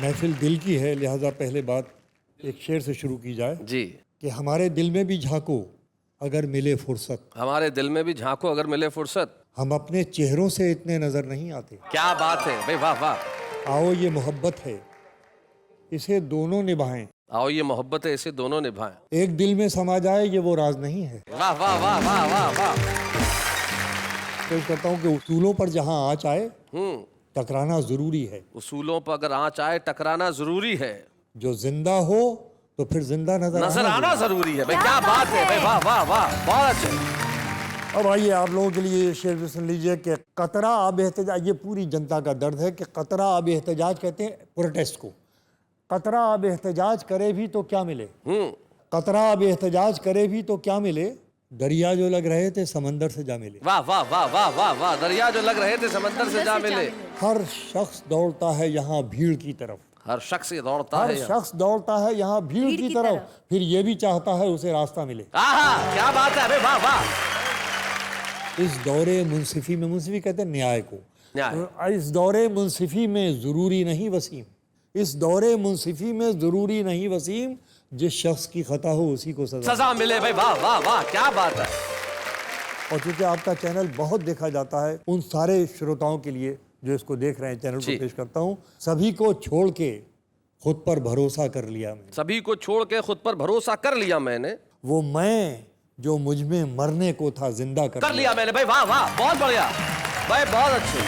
महफिल दिल की है, लिहाजा पहले बात एक शेर से शुरू की जाए जी, कि हमारे दिल में भी झांको अगर मिले फुर्सत, हमारे दिल में भी झांको अगर मिले फुर्सत, हम अपने चेहरों से इतने नजर नहीं आते। क्या बात है भाई, वाह वाह। आओ ये मोहब्बत है, इसे दोनों निभाएं, आओ ये मोहब्बत है, इसे दोनों निभाएं, एक दिल में समा जाए ये वो राज नहीं है। वाह वाह वाह वाह वाह वाह। कोशिश करता हूँ कि उसूलों पर जहाँ आँच आए टकराना जरूरी है। उसूलों पर अगर आँच आए टकराना जरूरी है। जो जिंदा हो तो फिर जिंदा नजर आना जरूरी है भाई। क्या बात है भाई, वाह वाह वाह, बहुत अच्छे। अब आइए आप लोगों के लिए ये शेर भी सुन लीजिए कि कतरा आब एहतजाज, ये पूरी जनता का दर्द है कि कतरा आब एहतजाज कहते हैं प्रोटेस्ट को। कतरा आब एहतजाज करे भी तो क्या मिले, कतरा आब एहतजाज करे भी तो क्या मिले, दरिया जो लग रहे थे समंदर से जा मिले। वाह वाह वाह वाह वाह वाह, दरिया जो लग रहे थे समंदर से जा मिले। हर शख्स दौड़ता है यहाँ भीड़ की तरफ, हर शख्स ये दौड़ता हर है शख्स दौड़ता है यहाँ भीड़ की तरफ, फिर ये भी चाहता है उसे रास्ता मिले। आहा, क्या बात है, अरे वाह वाह। इस दौरे मुंसिफी में, मुंसिफी कहते हैं न्याय को, इस दौरे मुंसिफी में ज़रूरी नहीं वसीम, इस दौरे मुंसिफी में ज़रूरी नहीं वसीम, जिस शख्स की खता हो उसी को सजा मिले भाई। वाह वाह वाह, क्या बात है। और चूंकि आपका चैनल बहुत देखा जाता है, उन सारे श्रोताओं के लिए जो इसको देख रहे हैं चैनल को पेश करता हूँ। सभी को छोड़ के खुद पर भरोसा कर लिया मैंने, सभी को छोड़ के खुद पर भरोसा कर लिया मैंने, वो मैं जो मुझ में मरने को था जिंदा कर लिया मैंने भाई। वाह वाह, बहुत बढ़िया भाई, बहुत अच्छे।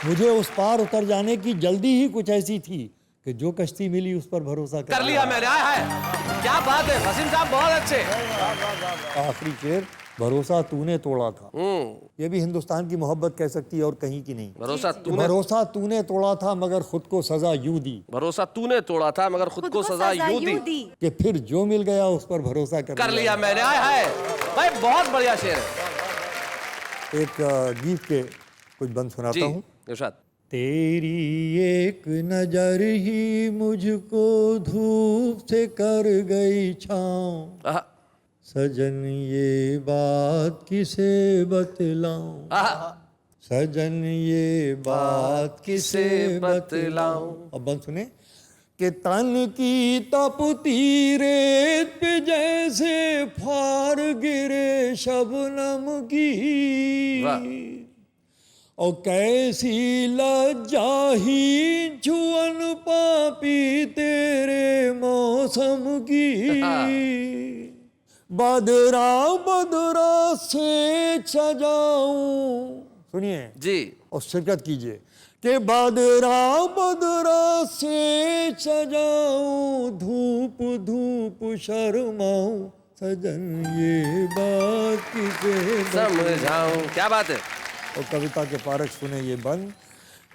मुझे उस पार उतर जाने की जल्दी ही कुछ ऐसी थी कि जो कश्ती मिली उस पर भरोसा कर लिया मैंने। है क्या बात है वसीम साहब, बहुत अच्छे। आखिरी शेर, भरोसा तूने तोड़ा था, ये भी हिंदुस्तान की मोहब्बत कह सकती है और कहीं की नहीं। भरोसा तूने तोड़ा था मगर खुद को सजा यूं दी, भरोसा तूने तोड़ा था मगर खुद को सजा यूं दी कि फिर जो मिल गया उस पर भरोसा कर लिया मैंने। है भाई, बहुत बढ़िया शेर है। एक गीत के कुछ बंद सुनाता हूँ। इरशाद। तेरी एक नजर ही मुझको धूप से कर गई छाँव, सजन ये बात किसे बतलाऊं, सजन ये बात किसे बतलाऊं। अब बंद सुने कि तन की तपती रेत पे जैसे फार गिरे शबनम की, और कैसी लज्जा ही छुअन पापी तेरे मौसम की, बदरा बदरा से सजाऊं, सुनिए जी और शिरकत कीजिए कि बदरा बदरा से सजाऊं, धूप धूप शर्माऊं, सजन ये बात किसे समझाऊं। क्या बात है। और कविता के पारक सुने ये बंद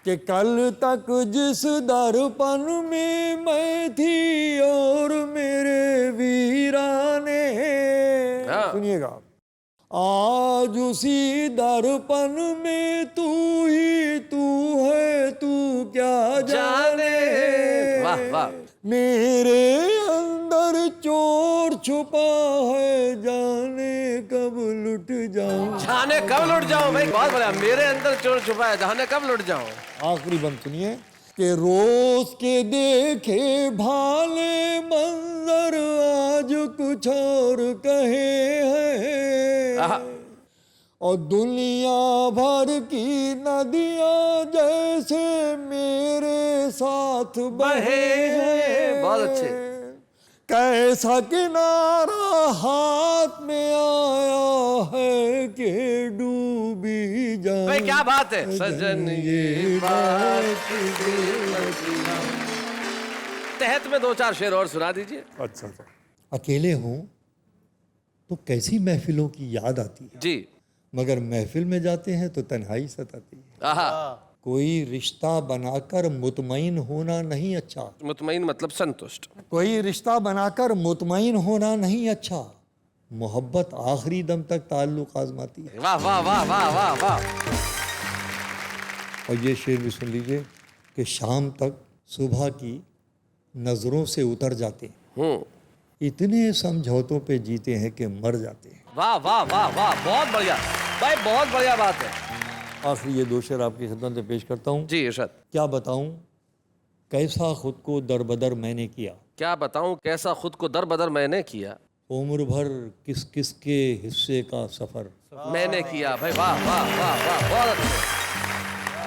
कि कल तक जिस दर्पण में मैं थी और मेरे वीराने, सुनिएगा, आज उसी दर्पण में तू ही तू है, तू क्या जाने। वाह वाह। मेरे अंदर चोर छुपा है, जाने कब लुट जाऊं, जाने कब लुट जाऊं भाई, बहुत बढ़िया। मेरे अंदर चोर छुपा है, जाने कब लुट जाऊं। आखिरी बंद सुनिए कि रोज के देखे भाले मंजर आज कुछ और कहे हैं, और दुनिया भर की नदियां जैसे मेरे साथ बहे हैं। बहुत अच्छे। कैसा किनारा हाथ में आया है कि डूबी जाए। भाई क्या बात है, सजन ये बात तहत में 2-4 शेर और सुना दीजिए। अच्छा, अकेले हूँ तो कैसी महफिलों की याद आती है जी, मगर महफिल में जाते हैं तो तन्हाई सताती है। कोई रिश्ता बनाकर मुतमईन होना नहीं अच्छा, मुतमईन मतलब संतुष्ट, कोई रिश्ता बनाकर मुतमईन होना नहीं अच्छा, मोहब्बत आखिरी दम तक ताल्लुक आजमाती है। वाह वाह वाह वाह वाह वाह। और ये शेर भी सुन लीजिए कि शाम तक सुबह की नजरों से उतर जाते हैं, इतने समझौतों पे जीते हैं कि मर जाते हैं। वाह वाह वाह वाह, बहुत बढ़िया भाई, बहुत बढ़िया बात है। आखिरी ये 2 शेर आपकी खिदमत में पेश करता हूँ। जी इरशाद। क्या बताऊँ कैसा खुद को दरबदर मैंने किया, क्या बताऊँ कैसा खुद को दरबदर मैंने किया, उम्र भर किस किस के हिस्से का सफर मैंने किया। भाई वाह वाह वाह वाह, बहुत अच्छे।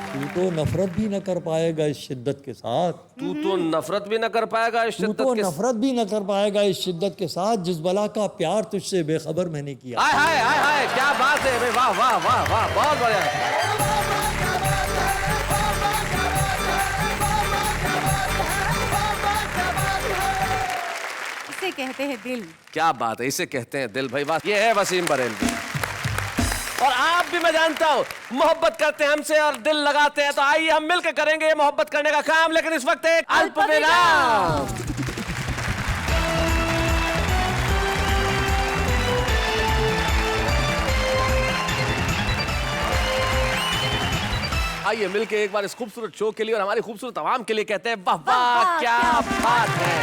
तू तो नफरत भी न कर पाएगा इस शिद्दत के साथ, तू तो नफरत भी न कर पाएगा इस शिद्दत के साथ, नफरत भी न कर पाएगा इस शिद्दत के साथ, जिस बला का प्यार तुझसे बेखबर मैंने किया। हाय हाय हाय हाय, क्या बात है भाई, वाह वाह वाह वाह, बहुत बढ़िया। कहते हैं दिल। क्या बात है, इसे कहते हैं दिल भाई। वाह, ये है वसीम बरेलवी। और आप भी, मैं जानता हूं, मोहब्बत करते हैं हमसे और दिल लगाते हैं, तो आइए हम मिलकर करेंगे मोहब्बत करने का काम। लेकिन इस वक्त एक अल्प विराम। आइए मिलके एक बार इस खूबसूरत शो के लिए और हमारी खूबसूरत आवाम के लिए कहते हैं वाह वाह, क्या बात है।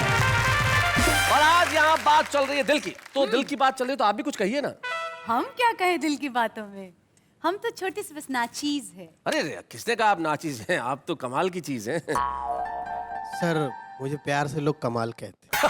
और आज यहाँ बात चल रही है दिल की, तो दिल की बात चल रही है तो आप भी कुछ कहिए ना। हम क्या कहें दिल की बातों में, हम तो छोटी सी बस नाचीज है। अरे किसने कहा आप नाचीज हैं, आप तो कमाल की चीज हैं। सर मुझे प्यार से लोग कमाल कहते हैं।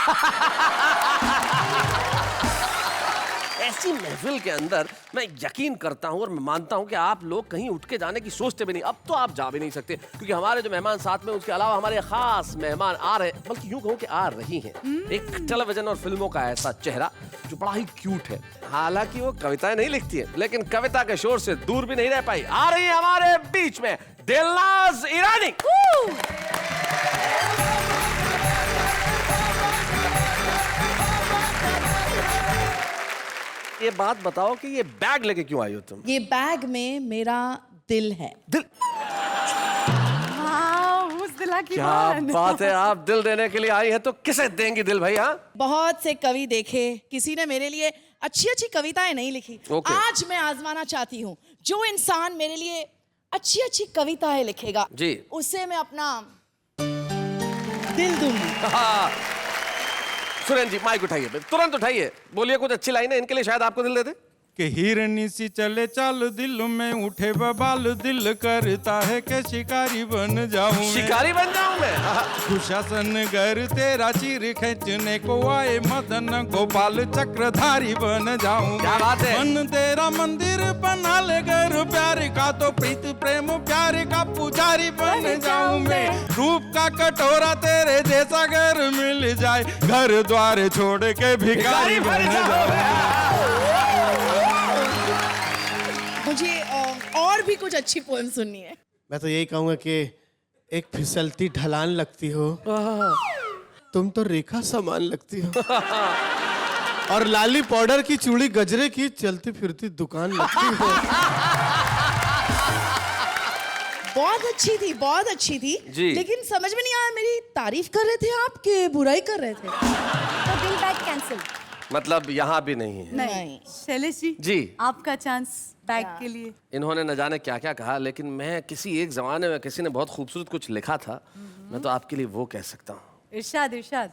ऐसी महफिल के अंदर मैं यकीन करता हूं और मैं मानता हूं कि आप लोग कहीं उठ के जाने की सोचते भी नहीं। अब तो आप जा भी नहीं सकते, क्योंकि हमारे जो मेहमान साथ में, उसके अलावा हमारे खास मेहमान आ रहे, बल्कि यूं कहूं कि आ रही हैं। एक टेलीविजन और फिल्मों का ऐसा चेहरा जो बड़ा ही क्यूट है। हालांकि वो कविताएं नहीं लिखती है, लेकिन कविता के शोर से दूर भी नहीं रह पाई। आ रही है हमारे बीच में दिलनाज ईरानी। ये बात बताओ कि ये बैग लेके क्यों आई हो तुम? ये बैग में मेरा दिल है। दिल? उस दिला की क्या बात है, आप दिल देने के लिए आई हैं, तो किसे देंगी दिल भाई? हाँ, बहुत से कवि देखे, किसी ने मेरे लिए अच्छी अच्छी कविताएं नहीं लिखी। आज मैं आजमाना चाहती हूँ, जो इंसान मेरे लिए अच्छी अच्छी कविताएं लिखेगा जी, उससे मैं अपना दिल दूंगी। सुरेन जी माइक उठाइए, तुरंत उठाइए, बोलिए कुछ अच्छी लाइन है इनके लिए, शायद आपको दिल दे दे। कि हिरनी सी चले चाल, दिल में उठे बबाल, दिल करता है कि शिकारी बन जाऊं। शिकारी बन जाऊं मैं? दुशासन घर तेरा चीर खींचने को आए, मदन गोपाल चक्रधारी बन जाऊं। क्या बात है। मन तेरा मंदिर बना ले घर प्यार का, तो प्रीत प्रेम प्यार का पुजारी बन जाऊं मैं। रूप का कटोरा तेरे जैसा घर मिल जाए, घर द्वार छोड़ के भिखारी बन जाऊं। मुझे और भी कुछ अच्छी पोएम सुननी है। मैं तो यही कहूंगा कि एक फिसलती ढलान लगती हो, तुम तो रेखा समान लगती हो। और लाली पाउडर की चूड़ी गजरे की चलती फिरती दुकान लगती हो। बहुत अच्छी थी, बहुत अच्छी थी जी। लेकिन समझ में नहीं आया, मेरी तारीफ कर रहे थे आप कि बुराई कर रहे थे? तो दिल बैग कैंसिल। मतलब यहाँ भी नहीं है? नहीं। शैलेश जी, आपका चांस बैग के लिए। इन्होंने न जाने क्या क्या कहा, लेकिन मैं किसी एक जमाने में किसी ने बहुत खूबसूरत कुछ लिखा था, मैं तो आपके लिए वो कह सकता हूँ। इरशाद इरशाद।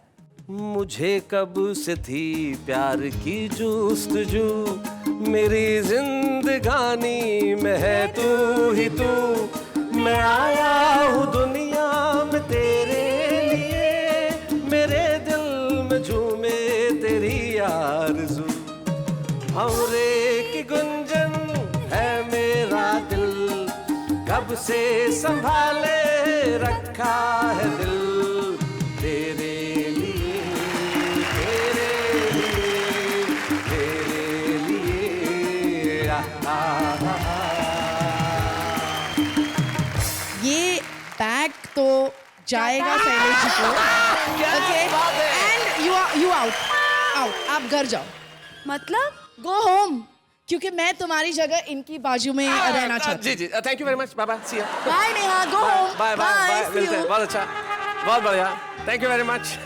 मुझे कब से थी प्यार की जुस्तजू, मेरी जिंदगानी में है तू ही तू। मैं आया हूँ दुनिया में तेरे लिए, मेरे दिल में झूमे तेरी आरज़ू। भंवरे की गुंजन है मेरा दिल, कब से संभाले रखा है दिल तेरे लिए, तेरे लिए, तेरे लिए। ये बैग तो जाएगा शैलेश जी को। एंड यू आउट, आप घर जाओ। मतलब गो होम, क्योंकि मैं तुम्हारी जगह इनकी बाजू में रहना चाहती हूँ। जी, thank you very much, bye bye, see you. Bye Neha, go home. Bye bye, मिलते हैं। बहुत अच्छा, बहुत बढ़िया, थैंक यू वेरी मच।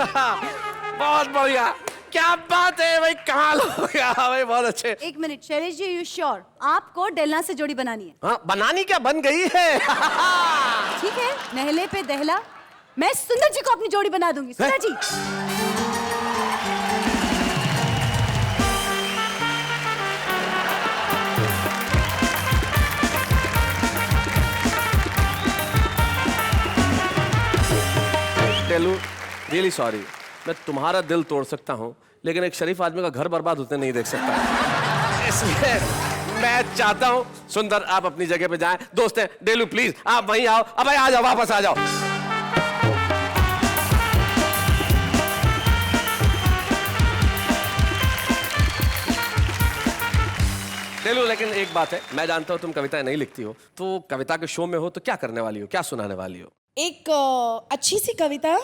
बहुत बढ़िया, क्या बात है भाई, कमाल हो गया भाई, बहुत अच्छे। एक minute Shailesh ji, you sure आपको डेलना से जोड़ी बनानी है? हाँ, बनानी क्या, बन गई है। ठीक है, नहले पे दहला, मैं सुंदर जी को अपनी जोड़ी बना दूंगी। सुंदर जी, टेलू रियली सॉरी, मैं तुम्हारा दिल तोड़ सकता हूँ, लेकिन एक शरीफ आदमी का घर बर्बाद होते नहीं देख सकता। इसलिए मैं चाहता हूँ सुंदर आप अपनी जगह पे जाएं। दोस्त हैं डेलू, प्लीज आप वहीं आओ। अब आ जाओ, वापस आ जाओ। डेलू, लेकिन एक बात है, मैं जानता हूँ तुम कविताएं नहीं लिखती हो, तो कविता के शो में हो तो क्या करने वाली हो, क्या सुनाने वाली हो? एक अच्छी सी कविता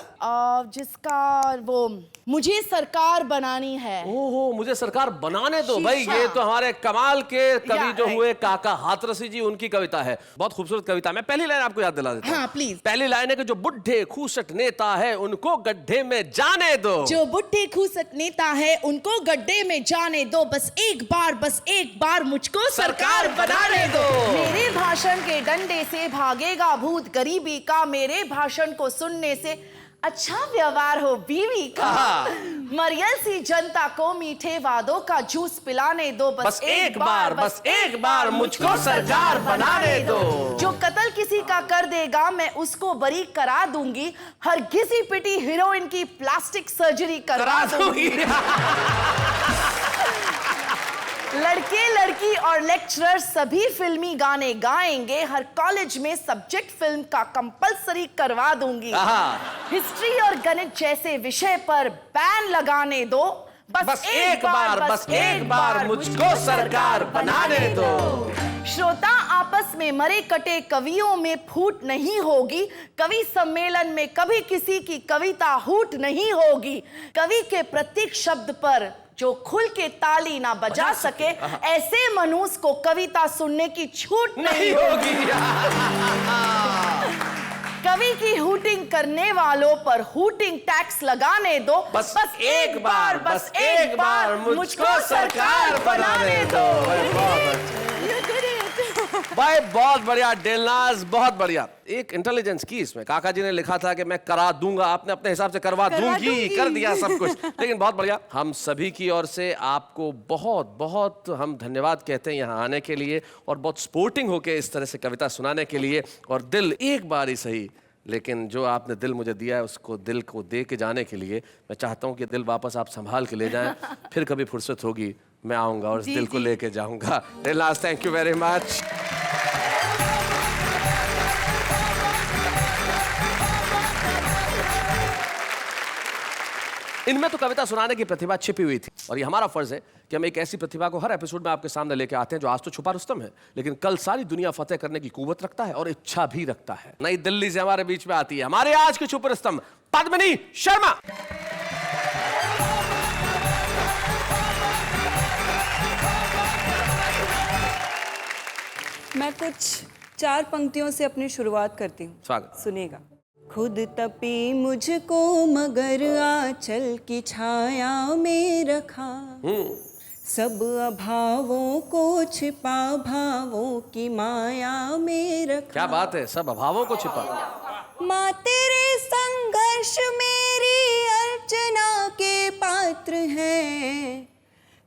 जिसका वो मुझे सरकार बनानी है। ओहो, मुझे सरकार बनाने दो भाई। शीशा। ये तो हमारे कमाल के कवि जो right. हुए काका हाथरसी जी, उनकी कविता है। बहुत खूबसूरत कविता। मैं पहली लाइन आपको याद दिला देता हूं। हाँ, प्लीज। पहली लाइन है कि जो बुढ़े खूसट नेता है उनको गड्ढे में जाने दो। जो बुढ़े खूसट नेता है उनको गड्ढे में जाने दो, बस एक बार मुझको सरकार बनाने दो। मेरे भाषण के डंडे से भागेगा भूत गरीबी का, मेरे भाषण को सुनने से अच्छा व्यवहार हो बीवी का। मरियल सी जनता को मीठे वादों का जूस पिलाने दो, बस एक बार मुझको सरकार बनाने दो। जो कत्ल किसी का कर देगा मैं उसको बरी करा दूंगी, हर घिसी पिटी हीरोइन की प्लास्टिक सर्जरी करा दूंगी। लड़के लड़की और लेक्चरर सभी फिल्मी गाने गाएंगे, हर कॉलेज में सब्जेक्ट फिल्म का कंपलसरी करवा दूंगी। हिस्ट्री और गणित जैसे विषय पर बैन लगाने दो, बस एक बार मुझको सरकार बनाने दो। श्रोता आपस में मरे कटे कवियों में फूट नहीं होगी, कवि सम्मेलन में कभी किसी की कविता हूट नहीं होगी। कवि के प्रत्येक शब्द पर जो खुल के ताली ना बजा सके, ऐसे मनुष्य को कविता सुनने की छूट नहीं होगी। कवि की हूटिंग करने वालों पर हूटिंग टैक्स लगाने दो, बस एक बार मुझको सरकार बनाने दो। भाई बहुत बढ़िया डेलनाज, बहुत बढ़िया। एक इंटेलिजेंस की इसमें। काका जी ने लिखा था कि मैं करा दूंगा, आपने अपने हिसाब से करवा दूंगी कर दिया सब कुछ। लेकिन बहुत बढ़िया। हम सभी की ओर से आपको बहुत बहुत हम धन्यवाद कहते हैं यहाँ आने के लिए, और बहुत स्पोर्टिंग होके इस तरह से कविता सुनाने के लिए। और दिल एक बार ही सही, लेकिन जो आपने दिल मुझे दिया है उसको दिल को दे के जाने के लिए मैं चाहता हूँ कि दिल वापस आप संभाल के ले जाएं। फिर कभी फुर्सत होगी मैं आऊँगा और इस दिल को लेके जाऊँगा। Delnaz, thank you very much. इनमें तो कविता सुनाने की प्रतिभा छिपी हुई थी, और ये हमारा फर्ज है कि हम एक ऐसी प्रतिभा को हर एपिसोड में आपके सामने लेके आते हैं जो आज तो छुपा रुस्तम है, लेकिन कल सारी दुनिया फतेह करने की कुव्वत रखता है और इच्छा भी रखता है। नई दिल्ली से हमारे बीच में आती है हमारे आज की छुपा रुस्तम पद्मिनी शर्मा। मैं कुछ 4 पंक्तियों से अपनी शुरुआत करती हूँ। स्वागत। सुनिएगा। खुद तपी मुझको मगर आंचल की छाया में रखा, सब अभावों को छिपा भावों की माया में रखा। क्या बात है, सब अभावों को छिपा। माँ तेरे संघर्ष मेरी अर्चना के पात्र है,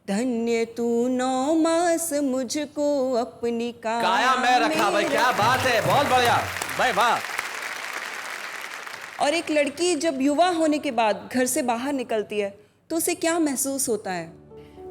धन्य तू 9 मास मुझको अपनी काया में रखा। भाई क्या बात है, बहुत बढ़िया भाई, वाह। और एक लड़की जब युवा होने के बाद घर से बाहर निकलती है तो उसे क्या महसूस होता है?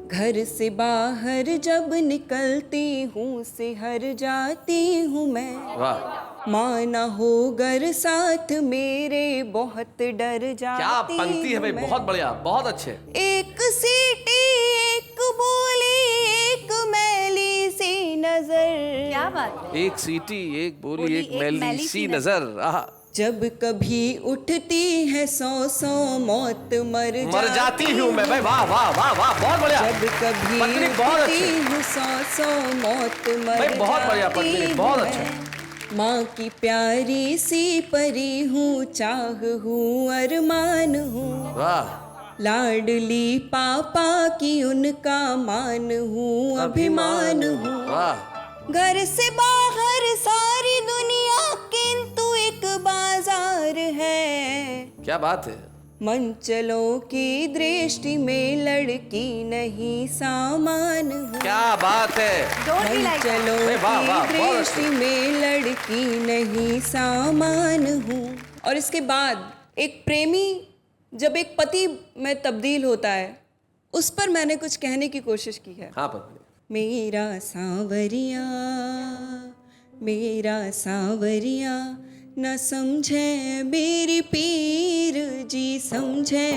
घर से बाहर जब निकलती हूँ सिहर जाती हूँ मैं, वाह। माँ न हो घर साथ मेरे बहुत डर जाती। क्या पंक्ति है भाई, बहुत बढ़िया, बहुत अच्छे। एक सीटी एक बोली एक मैली सी नजर। क्या बात है। एक सीटी एक बोली एक मैली सी नजर। आहा। जब कभी उठती है 100 मौत मर जाती हूँ मैं। भाई वाह वाह वाह वाह, बहुत बढ़िया। जब कभी उठती हूँ 100 मौत मर भाई बहुत बढ़िया पत्नी, बहुत अच्छा। माँ की प्यारी सी परी हूँ, चाह हूँ अरमान हूँ, वाह। लाडली पापा की उनका मान हूँ अभिमान हूँ, वाह। घर से बाहर सारी दुनिया किंतु एक बाजार है। क्या बात है। मंचलों की दृष्टि में लड़की नहीं सामान हूँ। क्या बात है। मंचलों की दृष्टि में लड़की नहीं सामान हूँ। और इसके बाद एक प्रेमी जब एक पति में तब्दील होता है, उस पर मैंने कुछ कहने की कोशिश की है। हाँ पत्नी। मेरा सांवरिया न समझे मेरी पीर जी, समझे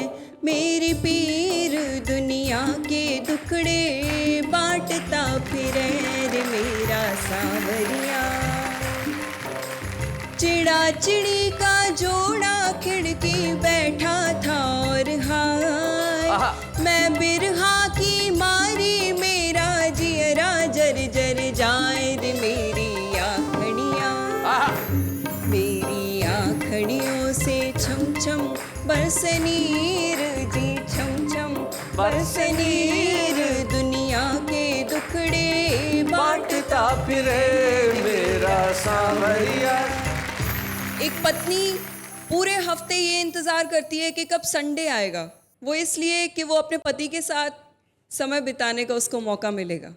मेरी पीर, दुनिया के दुखड़े बांटता फिरे रे मेरा सांवरिया। चिड़ जोड़ा चिड़ी का जोड़ा खिड़की बैठा था और हाय मैं बिरहा की मारी मेरा जियरा जर जर जाए रे मेरी आँखड़ियाँ मेरी आँखड़ियों से छम छम बरसनीर जी छम छम बरसनीर दुनिया के दुखड़े बांटता फिरे मेरा सांवरिया। एक पत्नी पूरे हफ्ते ये इंतजार करती है कि कब संडे आएगा, वो इसलिए कि वो अपने पति के साथ समय बिताने का उसको मौका मिलेगा।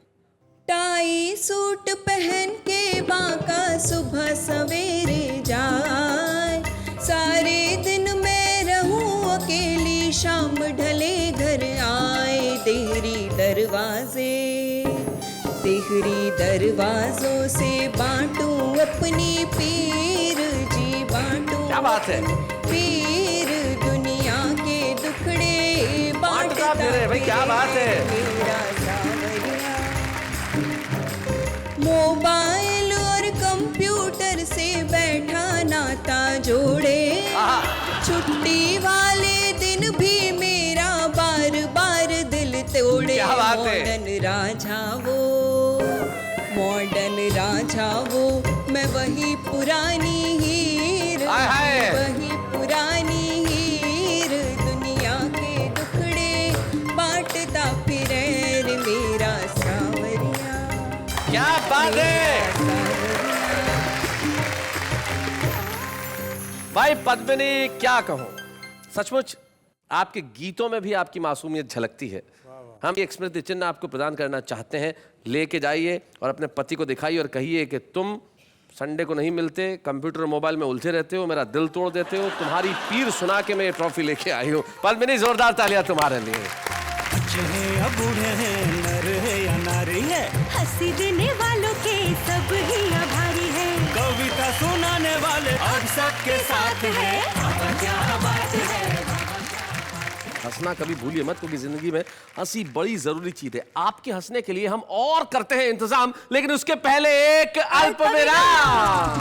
टाई सूट पहन के बांका सुबह सवेरे जाए, सारे दिन मैं रहूं अकेली शाम ढले घर आए। देहरी दरवाजों से बांटूं अपनी पीर जी बांटूं। क्या बात है? पीर दुनिया के दुखड़े बांटता फिरे भाई, क्या बात है? मोबाइल और कंप्यूटर से बैठा नाता जोड़े, छुट्टी वाले दिन भी मेरा बार बार दिल तोड़े। मॉडर्न राजा वो मैं वही पुरानी हीर, वही पुरानी हीर दुनिया के दुखड़े बांटता फिरे रे मेरा सांवरिया। क्या बात है भाई पद्मिनी, क्या कहूं, सचमुच आपके गीतों में भी आपकी मासूमियत झलकती है। हम ये स्मृति चिन्ह आपको प्रदान करना चाहते हैं, लेके जाइए और अपने पति को दिखाइए और कहिए कि तुम संडे को नहीं मिलते, कंप्यूटर और मोबाइल में उलझे रहते हो, मेरा दिल तोड़ देते हो, तुम्हारी पीर सुना के मैं ये ट्रॉफी लेके आई हूँ। पद्मिनी, जोरदार तालियां तुम्हारे लिए। बच्चे हैं या बूढ़े हैं, नर है या नारी है, हंसी देने वालों के सब ही आभारी है, कविता सुनाने वाले अब सबके साथ है। क्या बात है। हंसना कभी भूलिए मत, क्योंकि जिंदगी में हंसी बड़ी जरूरी चीज है। आपके हंसने के लिए हम और करते हैं इंतजाम, लेकिन उसके पहले एक अल्प विराम।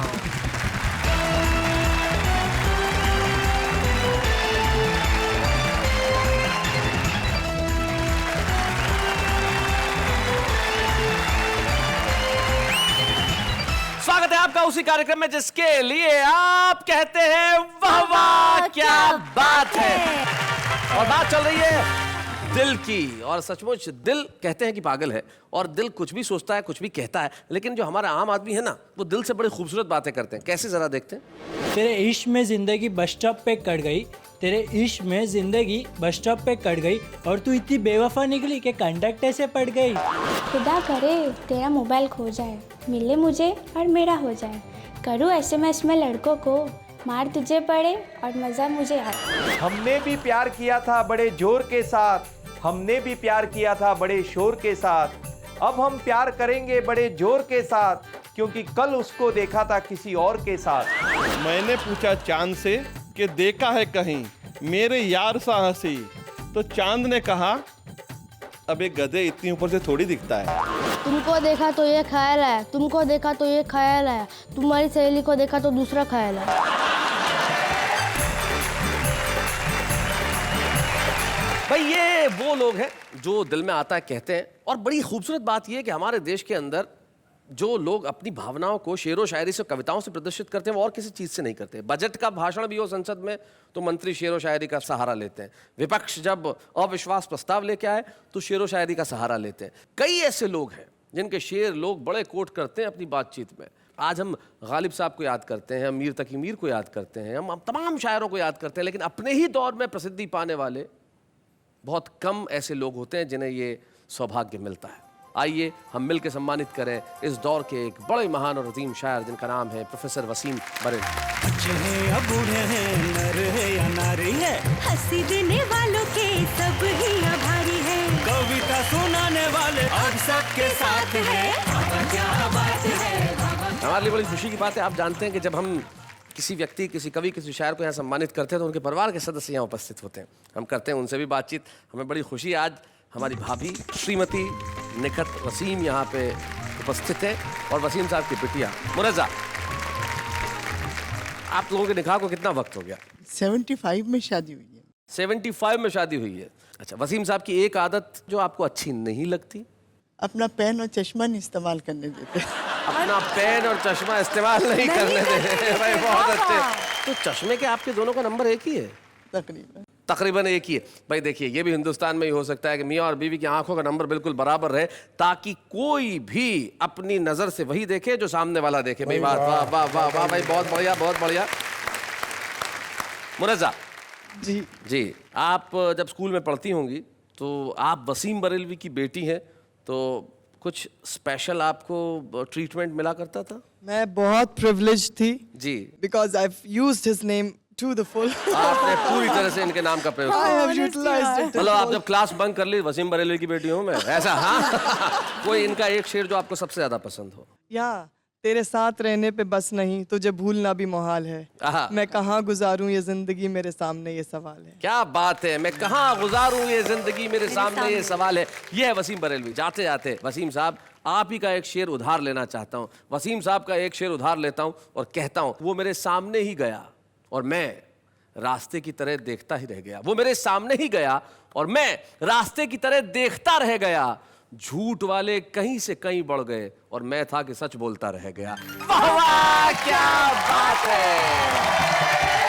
स्वागत है आपका उसी कार्यक्रम में जिसके लिए आप कहते हैं वाह वाह क्या बात है। और बात चल रही है दिल की, और सचमुच दिल कहते हैं कि पागल है, और दिल कुछ भी सोचता है, कुछ भी कहता है, लेकिन जो हमारा आम आदमी है ना, वो दिल से बड़ी खूबसूरत बातें करते हैं। कैसे, जरा देखते हैं। तेरे इश्क में जिंदगी बस स्टॉप पे कट गई, तेरे इश्क में जिंदगी बस स्टॉप पे कट गई, और तू इतनी बेवफा निकली कि कंडक्टर से पड़ गई। खुदा करे तेरा मोबाइल खो जाए, मिले मुझे और मेरा हो जाए, करूँ SMS में लड़कों को, मार तुझे पड़े और मजा मुझे आए। हमने भी प्यार किया था बड़े जोर के साथ, हमने भी प्यार किया था बड़े शोर के साथ, अब हम प्यार करेंगे बड़े जोर के साथ, क्योंकि कल उसको देखा था किसी और के साथ। मैंने पूछा चांद से कि देखा है कहीं मेरे यार सा हंसी, तो चांद ने कहा अब एक गधे इतनी ऊपर से थोड़ी दिखता है। तुमको देखा तो ये ख्याल आया, तुमको देखा तो ये ख्याल आया, तुम्हारी सहेली को देखा तो दूसरा ख्याल आया। भाई ये वो लोग हैं जो दिल में आता है कहते हैं, और बड़ी खूबसूरत बात ये है कि हमारे देश के अंदर जो लोग अपनी भावनाओं को शेरो शायरी से, कविताओं से प्रदर्शित करते हैं, वो और किसी चीज़ से नहीं करते। बजट का भाषण भी हो संसद में तो मंत्री शेरो शायरी का सहारा लेते हैं, विपक्ष जब अविश्वास प्रस्ताव लेके आए तो शेरो शायरी का सहारा लेते हैं। कई ऐसे लोग हैं जिनके शेर लोग बड़े कोट करते हैं अपनी बातचीत में। आज हम गालिब साहब को याद करते हैं, हम मीर तकी मीर को याद करते हैं, हम तमाम शायरों को याद करते हैं, लेकिन अपने ही दौर में प्रसिद्धि पाने वाले बहुत कम ऐसे लोग होते हैं जिन्हें ये सौभाग्य मिलता है। आइए हम मिलकर सम्मानित करें इस दौर के एक बड़े महान और अजीम शायर जिनका नाम है प्रोफेसर वसीम बरेलवी। बच्चे हैं या बूढ़े हैं, नर है या नारी है, हंसी देने वालों के सब ही आभारी है, कविता सुनाने वाले अब सबके साथ है। क्या बात है। हमारे लिए बड़ी खुशी की बात है। आप जानते हैं कि जब हम किसी व्यक्ति, किसी कवि, किसी शायर को यहाँ सम्मानित करते हैं तो उनके परिवार के सदस्य यहाँ उपस्थित होते हैं, हम करते हैं उनसे भी बातचीत। हमें बड़ी खुशी, आज हमारी भाभी श्रीमती निखत वसीम यहाँ पे उपस्थित है, और वसीम साहब की बिटिया मुनज़्ज़ा। आप लोगों के निकाह को कितना वक्त हो गया? 75 में शादी हुई है। 75 में शादी हुई है। अच्छा, वसीम साहब की एक आदत जो आपको अच्छी नहीं लगती? अपना पेन और चश्मा नहीं इस्तेमाल करने देते। अपना पेन और चश्मा इस्तेमाल नहीं करने देते। भाई बहुत अच्छे। तो चश्मे के आपके दोनों का नंबर एक ही है? तकरीबन एक ही है। भाई देखिए, ये भी हिंदुस्तान में ही हो सकता है कि मियाँ और बीवी की आंखों का नंबर बिल्कुल बराबर रहे, ताकि कोई भी अपनी नजर से वही देखे जो सामने वाला देखे। भाई वाह वाह वाह वाह वाह भाई, बहुत बढ़िया बहुत बढ़िया। मुनज़्ज़ा जी जी, आप जब स्कूल में पढ़ती होंगी तो आप वसीम बरेलवी की बेटी हैं, तो कुछ स्पेशल आपको ट्रीटमेंट मिला करता था? मैं बहुत प्रिविलेज थी जी, because I used his name to the full. आपने पूरी तरह से इनके नाम का प्रयोग I have किया। utilized it मतलब आप जब क्लास बंक कर ली, वसीम बरेलवी की बेटी हूँ मैं, ऐसा? हाँ। कोई इनका एक शेर जो आपको सबसे ज्यादा पसंद हो? या तेरे साथ रहने पे बस नहीं, तुझे भूलना भी मुहाल है। आहा। मैं कहाँ गुजारूं ये जिंदगी, मेरे सामने ये सवाल है। क्या बात है, मैं कहाँ गुजारूं ये जिंदगी, मेरे सामने ये सवाल है। ये है वसीम बरेलवी। जाते जाते वसीम साहब, आप ही का एक शेर उधार लेना चाहता हूँ। वसीम साहब का एक शेर उधार लेता हूँ और कहता हूँ, वो मेरे सामने ही गया और मैं रास्ते की तरह देखता ही रह गया। वो मेरे सामने ही गया और मैं रास्ते की तरह देखता रह गया। झूठ वाले कहीं से कहीं बढ़ गए और मैं था कि सच बोलता रह गया। वाह वाह, क्या बात है।